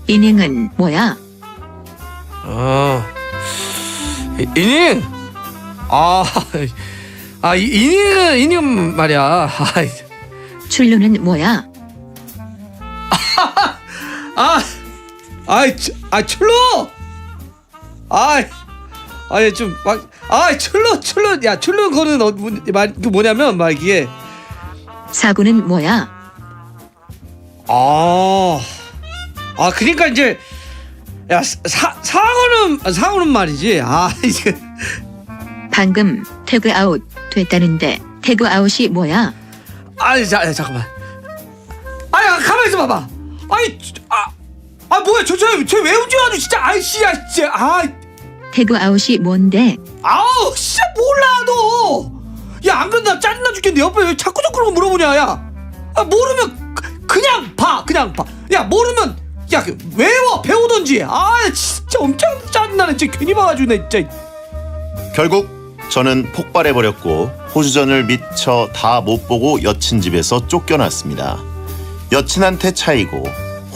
이닝은 뭐야? 이닝. 이닝은 말이야. 출루는 뭐야? 출루. 출루. 야, 출루 거는 그 뭐냐면 막 이게 사구는 뭐야? 그러니까 이제 야, 상어는 말이지. 이제 방금 태그 아웃 됐다는데 태그 아웃이 뭐야? 잠깐만. 가만히 있어 봐봐. 뭐야 쟤왜 움직여가지고 진짜. 진짜. 태그 아웃이 뭔데? 진짜 몰라 너. 야, 안 그래도 나 짜증나 죽겠는데 옆에 왜 자꾸 그런 거 물어보냐. 야, 모르면 그냥 봐. 야, 모르면 야 외워 배우던지. 진짜 엄청 짜증나네. 진짜 괜히 봐가지고 내 진짜. 결국 저는 폭발해버렸고 호주전을 미처 다 못 보고 여친 집에서 쫓겨났습니다. 여친한테 차이고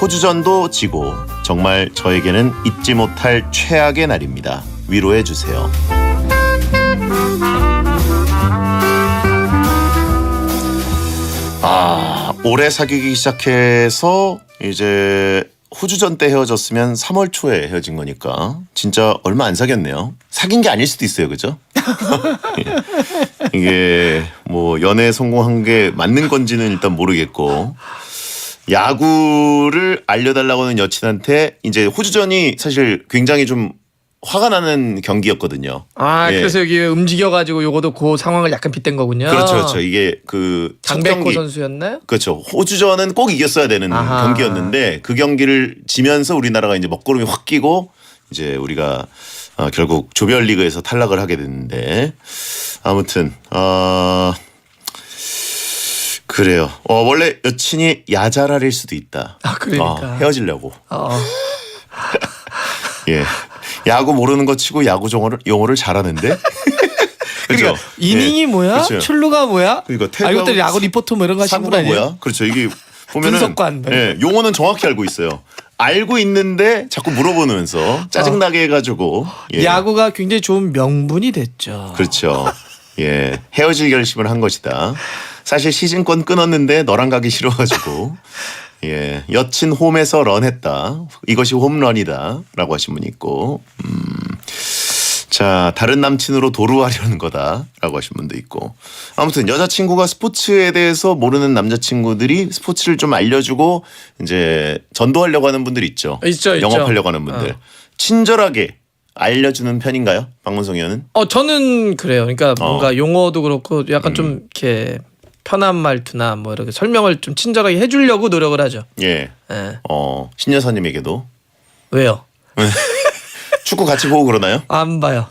호주전도 지고 정말 저에게는 잊지 못할 최악의 날입니다. 위로해주세요. 올해 사귀기 시작해서 이제 호주전 때 헤어졌으면 3월 초에 헤어진 거니까 진짜 얼마 안 사귀었네요. 사귄 게 아닐 수도 있어요. 그죠? 이게 뭐 연애에 성공한 게 맞는 건지는 일단 모르겠고 야구를 알려달라고 하는 여친한테 이제 호주전이 사실 굉장히 좀 화가 나는 경기였거든요. 그래서 여기 움직여가지고 요거도 그 상황을 약간 빗댄 거군요. 그렇죠. 이게 그 장백호 선수였나요? 그렇죠. 호주전은 꼭 이겼어야 되는 경기였는데 그 경기를 지면서 우리나라가 이제 먹구름이 확 끼고 이제 우리가 결국 조별리그에서 탈락을 하게 됐는데 아무튼 그래요. 원래 여친이 야자랄일 수도 있다. 그러니까 헤어지려고. 예. 야구 모르는 거 치고 야구 용어를 잘하는데. 그러니까 이닝이 뭐야? 그렇죠. 출루가 뭐야? 그러니까 이것들 야구 리포트 뭐 이런 거 하시는 분 아니에요? 뭐야? 그렇죠. 이게 보면은 분석관. 용어는 정확히 알고 있어요. 알고 있는데 자꾸 물어보면서 짜증나게 해가지고 야구가 굉장히 좋은 명분이 됐죠. 그렇죠. 예, 헤어질 결심을 한 것이다. 사실 시즌권 끊었는데 너랑 가기 싫어가지고 여친 홈에서 런했다. 이것이 홈런이다라고 하신 분이 있고 자 다른 남친으로 도루하려는 거다라고 하신 분도 있고 아무튼 여자친구가 스포츠에 대해서 모르는 남자친구들이 스포츠를 좀 알려주고 이제 전도하려고 하는 분들 있죠. 영업하려고 하는 분들 친절하게 알려주는 편인가요? 박문성 의원은? 저는 그래요. 그러니까 뭔가 용어도 그렇고 약간 좀 이렇게 편한 말투나 뭐 이렇게 설명을 좀 친절하게 해주려고 노력을 하죠. 신 여사님에게도 왜요? 축구 같이 보고 그러나요? 안 봐요.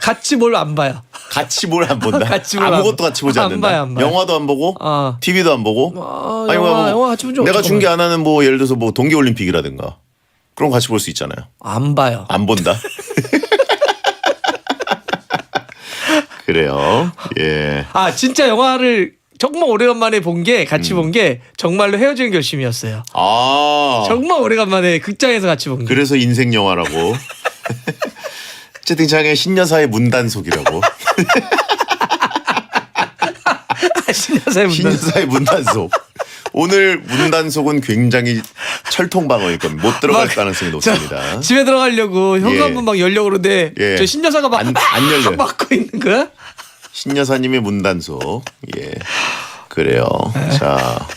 같이 뭘 안 봐요. 같이 뭘 안 본다. 같이 아무것도 같이 보지 않는다. 안 봐요. 영화도 안 보고, TV도 안 보고. 영화 같이 보죠. 내가 중계 안 하는 뭐 예를 들어서 뭐 동계올림픽이라든가 그런 거 같이 볼 수 있잖아요. 안 봐요. 안 본다. 그래요. 예. 진짜 영화를 정말 오래간만에 본 게 같이 본 게 정말로 헤어지는 결심이었어요. 정말 오래간만에 극장에서 같이 본 게. 그래서 인생 영화라고. 채팅창에 신여사의 문단속이라고. 신여사의 문단속. 오늘 문단속은 굉장히 철통방어일 겁니다. 못 들어갈 가능성이 높습니다. 집에 들어가려고 현관문 막 열려고 그러는데 저 신여사가 막 안 열려요. 막고 있는 거야? 신여사님의 문단속. 그래요. 자,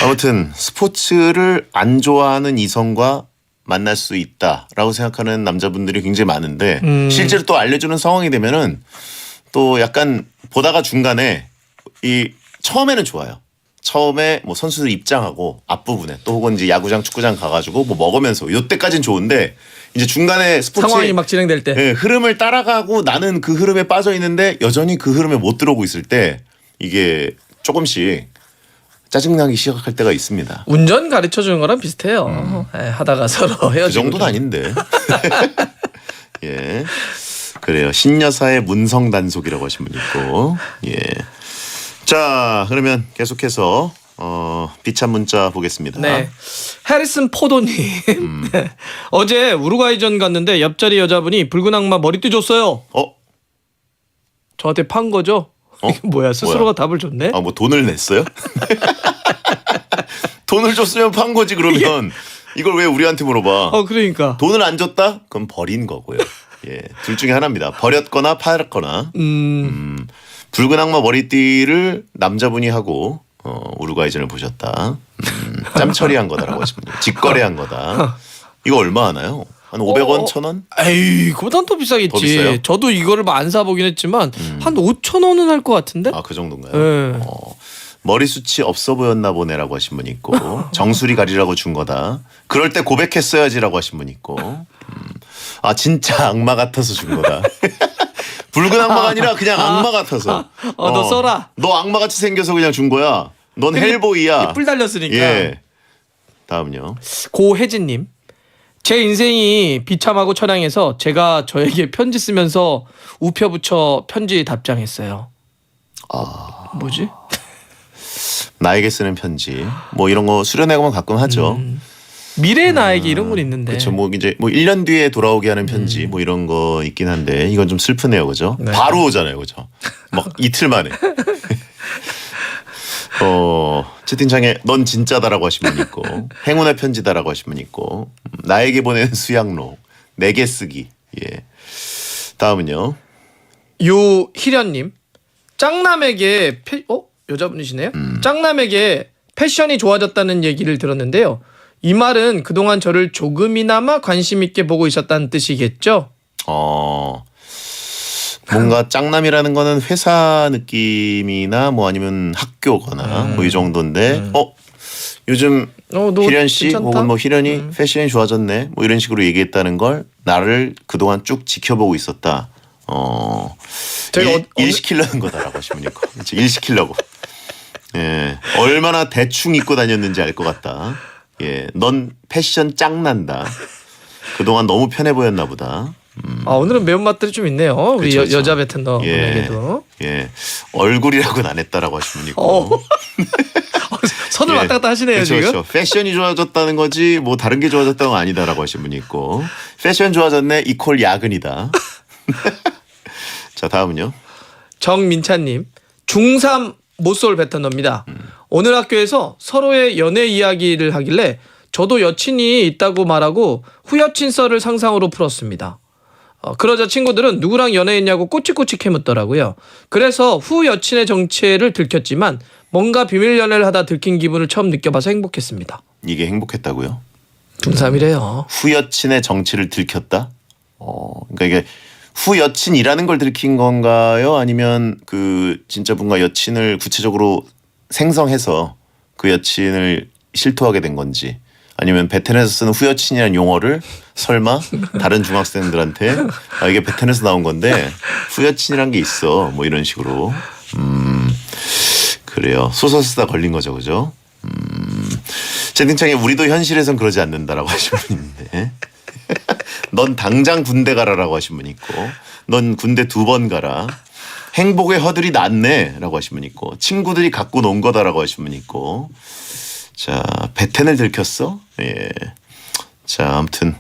아무튼 스포츠를 안 좋아하는 이성과 만날 수 있다라고 생각하는 남자분들이 굉장히 많은데 실제로 또 알려주는 상황이 되면은 또 약간 보다가 중간에 처음에는 좋아요. 처음에 뭐 선수들 입장하고 앞부분에 또 혹은 이제 야구장 축구장 가가지고 뭐 먹으면서 이때까지는 좋은데 이제 중간에 스포츠 상황이 막 진행될 때 흐름을 따라가고 나는 그 흐름에 빠져 있는데 여전히 그 흐름에 못 들어오고 있을 때 이게 조금씩 짜증나기 시작할 때가 있습니다. 운전 가르쳐 주는 거랑 비슷해요. 예, 하다가 서로 헤어지고. 그 정도는 아닌데. 예. 그래요. 신여사의 문성단속이라고 하신 분 있고. 예. 자, 그러면 계속해서 비참 문자 보겠습니다. 네. 해리슨 포도님. 어제 우루과이전 갔는데 옆자리 여자분이 붉은 악마 머리띠 줬어요. 저한테 판 거죠? 이게 뭐야? 스스로가 뭐야? 답을 줬네. 뭐 돈을 냈어요? 돈을 줬으면 판 거지 그러면. 이걸 왜 우리한테 물어봐? 그러니까. 돈을 안 줬다? 그럼 버린 거고요. 예, 둘 중에 하나입니다. 버렸거나 팔았거나. 붉은 악마 머리띠를 남자분이 하고 우루과이전을 보셨다. 짬 처리한 거다라고 하시면 직거래한 거다. 이거 얼마 하나요? 한 500원, 1,000원? 에이, 그보단 더 비싸겠지. 더 비싸요? 저도 이거를 안 사보긴 했지만 한 5,000원은 할 것 같은데? 아, 그 정도인가요? 네. 머리숱이 없어 보였나 보네라고 하신 분 있고 정수리 가리라고 준 거다. 그럴 때 고백했어야지라고 하신 분 있고 아 진짜 악마 같아서 준 거다. 붉은 악마가 아니라 그냥 악마 같아서. 너 써라. 너 악마같이 생겨서 그냥 준 거야. 넌 헬보이야. 뿔 달렸으니까. 예. 다음요. 고혜진님. 제 인생이 비참하고 처량해서 제가 저에게 편지 쓰면서 우표붙여 편지 답장했어요. 뭐지? 나에게 쓰는 편지. 뭐 이런 거 수련회가면 가끔 하죠. 미래 나에게 이런 건 있는데. 그렇죠. 뭐 이제 뭐 1년 뒤에 돌아오게 하는 편지 뭐 이런 거 있긴 한데 이건 좀 슬프네요. 그죠? 네. 바로 오잖아요. 그죠? 막 이틀 만에. 채팅창에 넌 진짜다라고 하신 분 있고 행운의 편지다라고 하신 분 있고 나에게 보내는 수양록 내게 쓰기. 예. 다음은요. 유희련님. 짱남에게 여자분이시네요. 짱남에게 패션이 좋아졌다는 얘기를 들었는데요. 이 말은 그동안 저를 조금이나마 관심 있게 보고 있었다는 뜻이겠죠? 뭔가 짱남이라는 거는 회사 느낌이나 뭐 아니면 학교거나 뭐 이 정도인데 요즘 희련 씨 괜찮다? 혹은 뭐 희련이 패션이 좋아졌네 뭐 이런 식으로 얘기했다는 걸 나를 그동안 쭉 지켜보고 있었다. 일 시키려는 거다라고 하시면 있고 일 시키려고. 예, 얼마나 대충 입고 다녔는지 알 것 같다. 예, 넌 패션 짱난다. 그동안 너무 편해 보였나 보다. 오늘은 매운맛들이 좀 있네요. 우리 그쵸. 여자 베텐더분에게도. 예, 얼굴이라고는 안 했다라고 하시면 있고. 선을 왔다 갔다 하시네요. 그쵸, 지금. 그쵸. 패션이 좋아졌다는 거지 뭐 다른 게 좋아졌다는 건 아니다라고 하신 분이 있고. 패션 좋아졌네 이퀄 야근이다. 자, 다음은요. 정민찬님. 중3 모쏠 베텐더입니다. 오늘 학교에서 서로의 연애 이야기를 하길래 저도 여친이 있다고 말하고 후여친 썰을 상상으로 풀었습니다. 그러자 친구들은 누구랑 연애했냐고 꼬치꼬치 캐묻더라고요. 그래서 후 여친의 정체를 들켰지만 뭔가 비밀 연애를 하다 들킨 기분을 처음 느껴봐서 행복했습니다. 이게 행복했다고요? 중3이래요. 후 여친의 정체를 들켰다? 그러니까 이게 후 여친이라는 걸 들킨 건가요? 아니면 그 진짜 뭔가 여친을 구체적으로 생성해서 그 여친을 실토하게 된 건지 아니면 베텐에서 쓰는 후 여친이라는 용어를 설마 다른 중학생들한테 이게 베텐에서 나온 건데 후 여친이란 게 있어 뭐 이런 식으로 그래요. 소설 쓰다 걸린 거죠. 그죠? 채팅창에 우리도 현실에선 그러지 않는다라고 하신 분 있는데 넌 당장 군대 가라라고 하신 분 있고 넌 군대 2번 가라. 행복의 허들이 낮네 라고 하신 분 있고 친구들이 갖고 논 거다라고 하신 분 있고 자 베텐을 들켰어? 예. 자 아무튼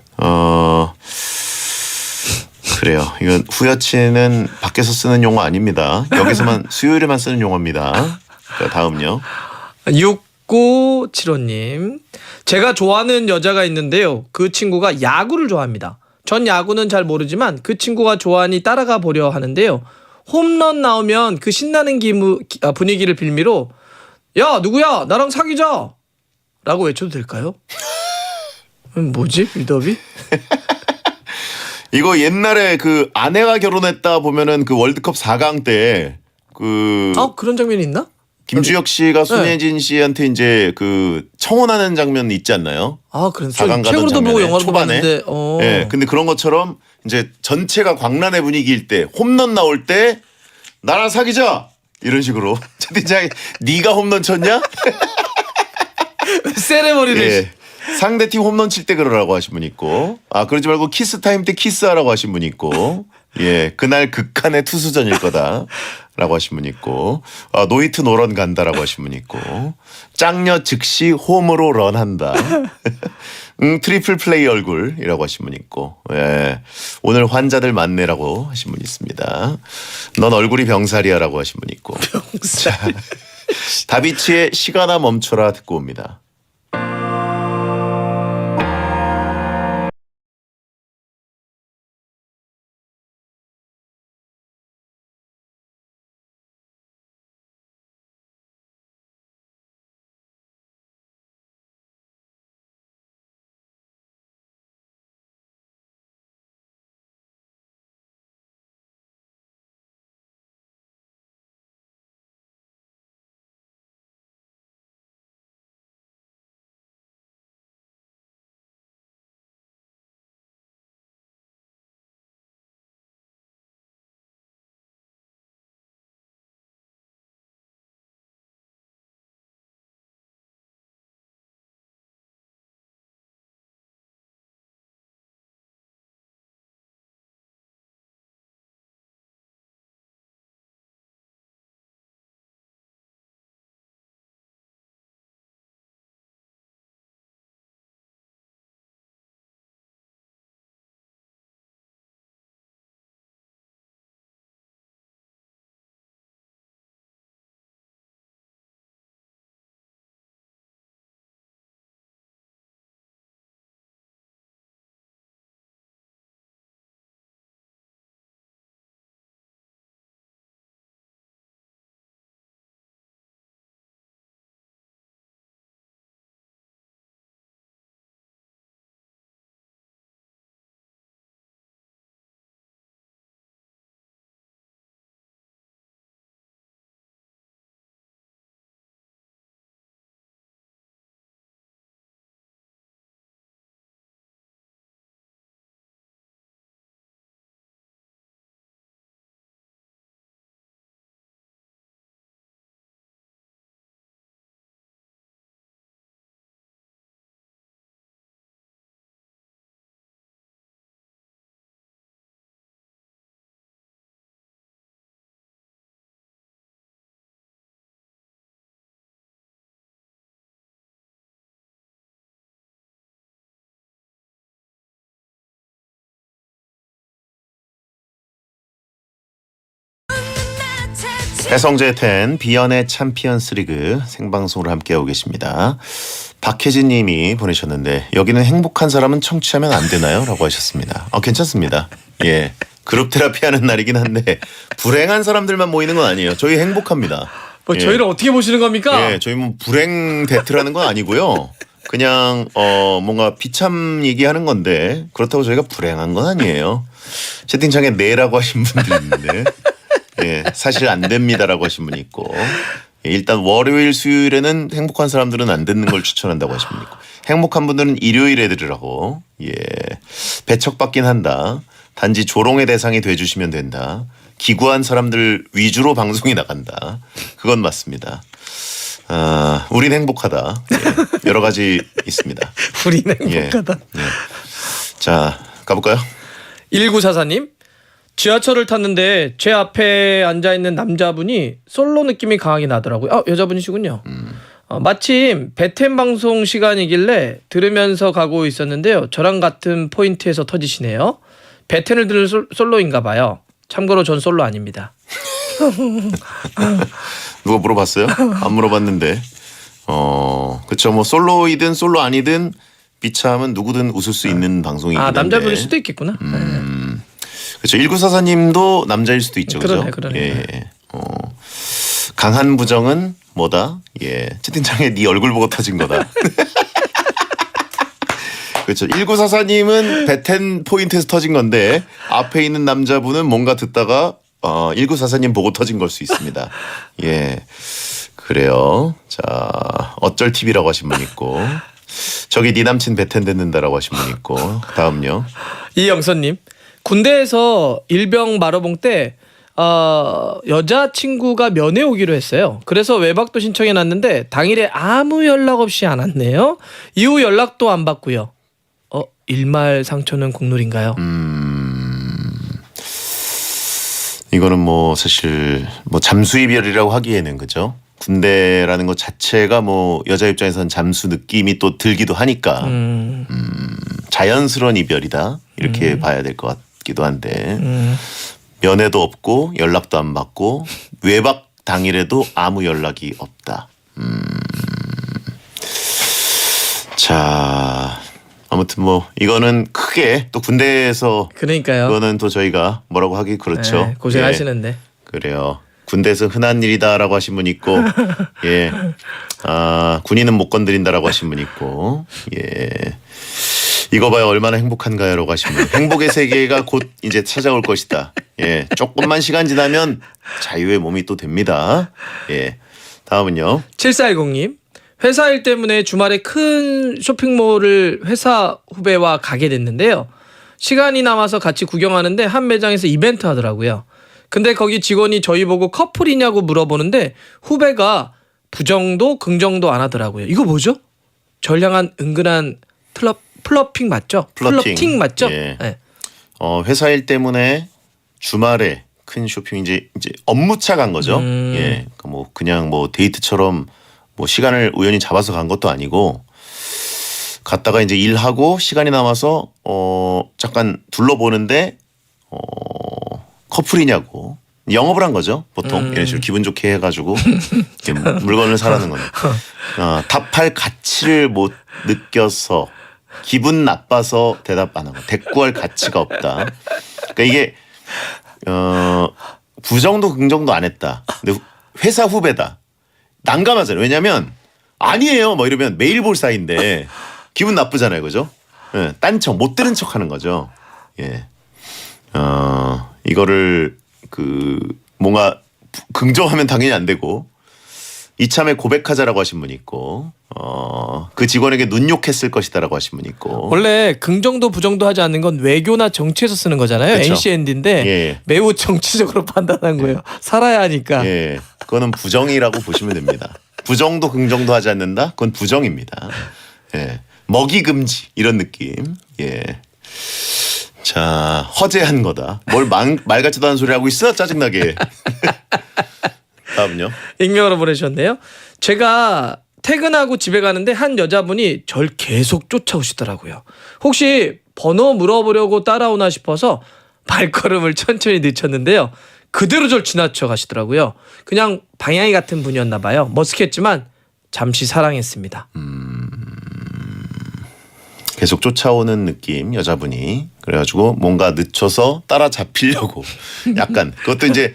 그래요. 이건 후여친은 밖에서 쓰는 용어 아닙니다. 여기서만 수요일에만 쓰는 용어입니다. 자, 다음요. 6975님. 제가 좋아하는 여자가 있는데요. 그 친구가 야구를 좋아합니다. 전 야구는 잘 모르지만 그 친구가 좋아하니 따라가 보려 하는데요. 홈런 나오면 그 신나는 분위기를 빌미로 야 누구야 나랑 사귀자 라고 외쳐도 될까요? 뭐지 이 답이? 이거 옛날에 그 아내가 결혼했다 보면은 그 월드컵 4강 때 그 그런 장면이 있나? 김주혁 씨가 손예진 씨한테 이제 그 청혼하는 장면 있지 않나요? 그래. 4강 가던 최근에도 보고 영화를 초반에. 봤는데. 예, 근데 그런 것처럼 이제 전체가 광란의 분위기일 때 홈런 나올 때 나랑 사귀자 이런 식으로 채팅창에 네가 홈런 쳤냐? 세레머니를. 예. 상대팀 홈런 칠 때 그러라고 하신 분 있고, 그러지 말고 키스 타임 때 키스하라고 하신 분 있고, 예, 그날 극한의 투수전일 거다라고 하신 분 있고, 노히트 노런 간다라고 하신 분 있고, 짱녀 즉시 홈으로 런한다. 트리플 플레이 얼굴이라고 하신 분 있고, 예, 오늘 환자들 많네라고 하신 분 있습니다. 넌 얼굴이 병살이야라고 하신 분 있고. 병살. 다비치의 시간아 멈춰라 듣고 옵니다. 배성재 10 비연의 챔피언스 리그 생방송으로 함께하고 계십니다. 박혜진 님이 보내셨는데 여기는 행복한 사람은 청취하면 안 되나요? 라고 하셨습니다. 괜찮습니다. 예, 그룹 테라피 하는 날이긴 한데 불행한 사람들만 모이는 건 아니에요. 저희 행복합니다. 뭐 저희를 어떻게 보시는 겁니까? 예, 저희 뭐 불행 대트라는 건 아니고요. 그냥 뭔가 비참 얘기하는 건데 그렇다고 저희가 불행한 건 아니에요. 채팅창에 네라고 하신 분들 있는데 예, 사실 안 됩니다라고 하신 분이 있고, 예, 일단 월요일 수요일에는 행복한 사람들은 안 듣는 걸 추천한다고 하신 분이 있고, 행복한 분들은 일요일에 들으라고. 예, 배척받긴 한다. 단지 조롱의 대상이 돼주시면 된다. 기구한 사람들 위주로 방송이 나간다. 그건 맞습니다. 우린 행복하다. 예, 여러 가지 있습니다. 우린 행복하다. 예, 예. 자, 가볼까요? 1944님. 지하철을 탔는데 제 앞에 앉아있는 남자분이 솔로 느낌이 강하게 나더라고요. 여자분이시군요. 마침 배템 방송 시간이길래 들으면서 가고 있었는데요. 저랑 같은 포인트에서 터지시네요. 배텐을 들을 솔로인가 봐요. 참고로 전 솔로 아닙니다. 누가 물어봤어요? 안 물어봤는데. 그쵸. 뭐 솔로이든 솔로 아니든 비참은 누구든 웃을 수 있는 방송이긴 한데. 남자분일 수도 있겠구나. 그렇죠. 1944님도 남자일 수도 있죠. 그죠? 그러네. 예. 강한 부정은 뭐다? 예. 채팅창에 네 얼굴 보고 터진 거다. 그렇죠. 1944님은 배텐 포인트에서 터진 건데 앞에 있는 남자분은 뭔가 듣다가 1944님 보고 터진 걸 수 있습니다. 예. 그래요. 자, 어쩔 TV라고 하신 분 있고, 저기 네 남친 배텐 듣는다라고 하신 분 있고, 다음요. 이영선님. 군대에서 일병 마러봉 때 여자친구가 면회 오기로 했어요. 그래서 외박도 신청해놨는데 당일에 아무 연락 없이 안 왔네요. 이후 연락도 안 받고요. 일말상처는 국룰인가요? 이거는 뭐 사실 뭐 잠수 이별이라고 하기에는 그죠? 군대라는 것 자체가 뭐 여자 입장에서는 잠수 느낌이 또 들기도 하니까 자연스러운 이별이다 이렇게 봐야 될 것 같기도 한데 면회도 없고 연락도 안 받고 외박 당일에도 아무 연락이 없다. 자, 아무튼 뭐 이거는 크게 또 군대에서 그러니까요. 이거는 또 저희가 뭐라고 하기 그렇죠. 네, 고생하시는데. 예, 그래요. 군대에서 흔한 일이다라고 하신 분 있고, 예, 군인은 못 건드린다라고 하신 분 있고, 예, 이거 봐요 얼마나 행복한가요라고 하신 분. 행복의 세계가 곧 이제 찾아올 것이다. 예, 조금만 시간 지나면 자유의 몸이 또 됩니다. 예, 다음은요. 7410님. 회사 일 때문에 주말에 큰 쇼핑몰을 회사 후배와 가게 됐는데요. 시간이 남아서 같이 구경하는데 한 매장에서 이벤트 하더라고요. 근데 거기 직원이 저희 보고 커플이냐고 물어보는데 후배가 부정도 긍정도 안 하더라고요. 이거 뭐죠? 절 향한 은근한 플러팅 맞죠? 플러팅 맞죠? 예. 네. 회사 일 때문에 주말에 큰 쇼핑 이제 업무차 간 거죠. 예, 뭐 그냥 뭐 데이트처럼 뭐 시간을 우연히 잡아서 간 것도 아니고 갔다가 이제 일하고 시간이 남아서 잠깐 둘러보는데 커플이냐고 영업을 한 거죠. 보통 이런 식으로 기분 좋게 해가지고 물건을 사라는 거는 답할 가치를 못 느껴서 기분 나빠서 대답 안 하고 대꾸할 가치가 없다. 그러니까 이게 부정도 긍정도 안 했다. 근데 회사 후배다. 난감하잖아요. 왜냐면 아니에요 뭐 이러면 매일 볼 사이인데 기분 나쁘잖아요. 그죠? 예, 딴 척 못 들은 척 하는 거죠. 예. 이거를 뭔가 긍정하면 당연히 안 되고 이참에 고백하자라고 하신 분이 있고 그 직원에게 눈욕했을 것이다라고 하신 분이 있고 원래 긍정도 부정도 하지 않는 건 외교나 정치에서 쓰는 거잖아요. 그쵸? NCND인데 예. 매우 정치적으로 판단한 거예요. 살아야 하니까. 예, 그거는 부정이라고 보시면 됩니다. 부정도 긍정도 하지 않는다? 그건 부정입니다. 예, 먹이 금지 이런 느낌. 예. 자, 허재한 거다. 뭘 말 같지도 않은 소리 하고 있어? 짜증나게. 다음요. 익명으로 보내주셨네요. 제가 퇴근하고 집에 가는데 한 여자분이 절 계속 쫓아오시더라고요. 혹시 번호 물어보려고 따라오나 싶어서 발걸음을 천천히 늦췄는데요. 그대로 절 지나쳐 가시더라고요. 그냥 방향이 같은 분이었나 봐요. 머쓱했지만 잠시 사랑했습니다. 계속 쫓아오는 느낌 여자분이 그래가지고 뭔가 늦춰서 따라잡히려고 약간 그것도 이제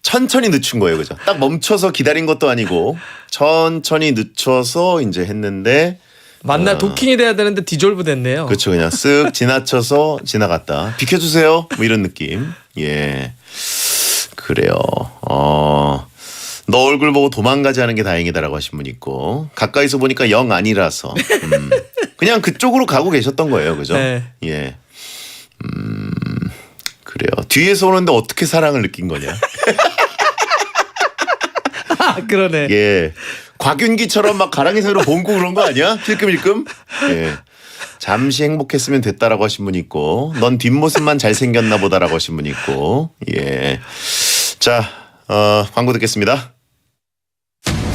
천천히 늦춘 거예요. 그죠? 딱 멈춰서 기다린 것도 아니고 천천히 늦춰서 이제 했는데 만날 도킹이 돼야 되는데 디졸브 됐네요. 그렇죠. 그냥 쓱 지나쳐서 지나갔다. 비켜주세요. 뭐 이런 느낌. 예. 그래요. 너 얼굴 보고 도망가지 않은 게 다행이다라고 하신 분 있고 가까이서 보니까 영 아니라서 그냥 그쪽으로 가고 계셨던 거예요. 그죠? 네. 예. 그래요. 뒤에서 오는데 어떻게 사랑을 느낀 거냐? 그러네. 예. 곽윤기처럼 막 가랑이 사이로 bon고 그런 거 아니야? 힐끔힐끔? 예. 잠시 행복했으면 됐다라고 하신 분 있고 넌 뒷모습만 잘생겼나 보다라고 하신 분 있고 예. 자, 광고 듣겠습니다.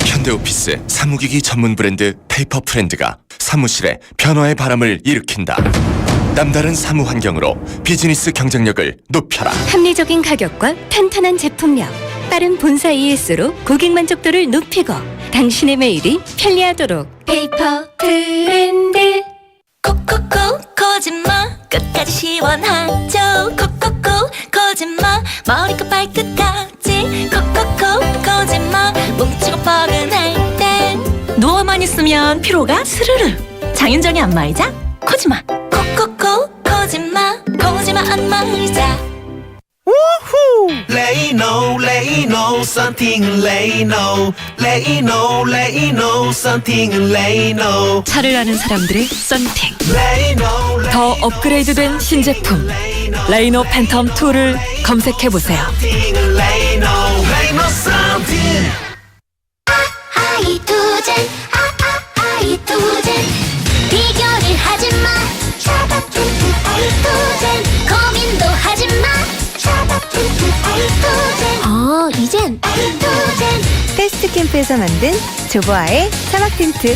현대오피스 사무기기 전문 브랜드 페이퍼프렌드가 사무실에 변화의 바람을 일으킨다. 남다른 사무 환경으로 비즈니스 경쟁력을 높여라. 합리적인 가격과 탄탄한 제품력, 빠른 본사 ES로 고객 만족도를 높이고 당신의 매일이 편리하도록 페이퍼 브랜드. 콕콕콕 거짓말 끝까지 시원하죠. 콕콕콕 거짓말 머리끝 발끝까지 콕콕콕 거짓말 뭉치고 뻐근할 땐 누워만 있으면 피로가 스르르 장윤정의 안마의자 코지마. 콕콕콕 거짓말 안마의자. Lay no, lay no, something lay no, lay no, lay no, something lay no. 차를 아는 사람들의 썬팅. Lay no, 더 업그레이드된 신제품 레이노 팬텀 2를 검색해 보세요. 아이투젠 아이투젠 비교를 하지마 아이투젠 고민도 하지마 아이투젠 이젠 아이투젠 패스트 캠프에서 만든 조보아의 사막 틴트.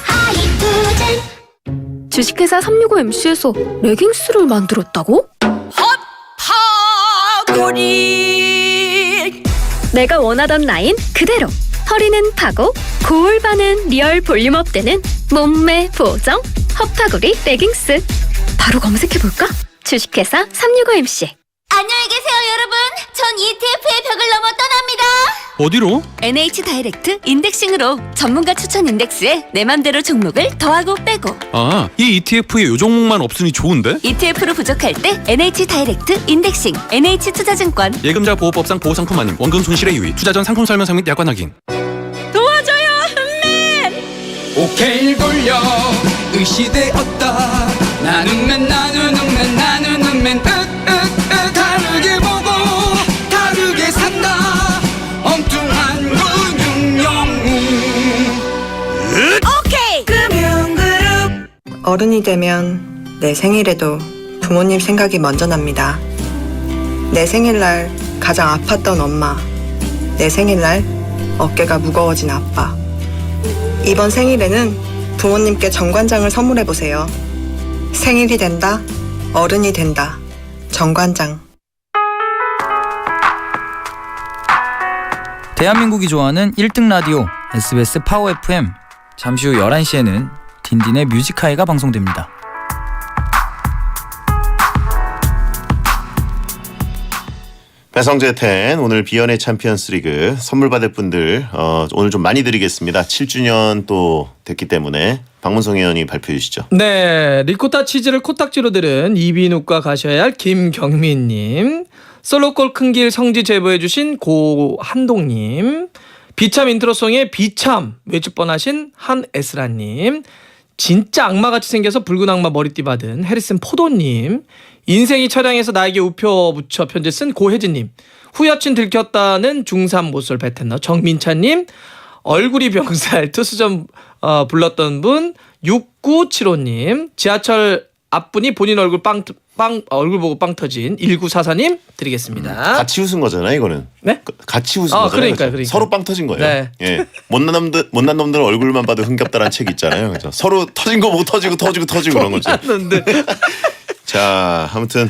아이투젠 주식회사 365MC에서 레깅스를 만들었다고? 핫하구리 내가 원하던 라인 그대로 허리는 파고 골반은 리얼 볼륨업 되는 몸매 보정 헛파고리 레깅스 바로 검색해볼까? 주식회사 365MC. 안녕히 계세요 여러분. 전 ETF의 벽을 넘어 떠납니다. 어디로? NH 다이렉트 인덱싱으로 전문가 추천 인덱스에 내 맘대로 종목을 더하고 빼고. 아, 이 ETF에 요 종목만 없으니 좋은데? ETF로 부족할 때 NH 다이렉트 인덱싱 NH 투자증권. 예금자 보호법상 보호상품 아님 원금 손실의 유의 투자 전 상품 설명서 및 약관 확인. 도와줘요 흥맨. 오케이 돌려 의시대 없다. 나는 맨 다르게 보고 다르게 산다. 엉뚱한 근육영웅. 오케이. 금융그룹. 어른이 되면 내 생일에도 부모님 생각이 먼저 납니다. 내 생일날 가장 아팠던 엄마, 내 생일날 어깨가 무거워진 아빠. 이번 생일에는 부모님께 정관장을 선물해보세요. 생일이 된다, 어른이 된다, 정관장. 대한민국이 좋아하는 1등 라디오 SBS 파워 FM. 잠시 후 11시에는 딘딘의 뮤직하이가 방송됩니다. 배성재 10 오늘 비연의 챔피언스 리그 선물 받을 분들 오늘 좀 많이 드리겠습니다. 7주년 또 됐기 때문에 박문성 의원이 발표해 주시죠. 네, 리코타 치즈를 코딱지로 들은 이비인후과 가셔야 할 김경민님, 솔로골 큰길 성지 제보해주신 고한동님, 비참 인트로송에 비참 외칠 뻔하신 한에스라님, 진짜 악마같이 생겨서 붉은 악마 머리띠 받은 해리슨 포도님, 인생이 처량해서 나에게 우표 붙여 편지 쓴 고혜진님, 후여친 들켰다는 중3 모쏠 베테너 정민찬님, 얼굴이 병살 투수전 불렀던 분 6975님, 지하철 앞분이 본인 얼굴 얼굴 보고 빵 터진 1944님 드리겠습니다. 같이 웃은 거잖아요, 이거는. 네? 같이 웃은 거잖아요. 그러니까. 서로 빵 터진 거예요. 네. 예. 못난 놈들 얼굴만 봐도 흥겹다라는 책 있잖아요. 그죠? 서로 터진 거 보고 터지고 그런 거죠. 자, 아무튼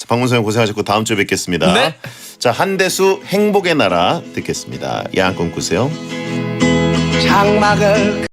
박문성 고생하셨고 다음 주에 뵙겠습니다. 네. 자, 한대수 행복의 나라 듣겠습니다. 야한 꿈 꾸세요. 장막을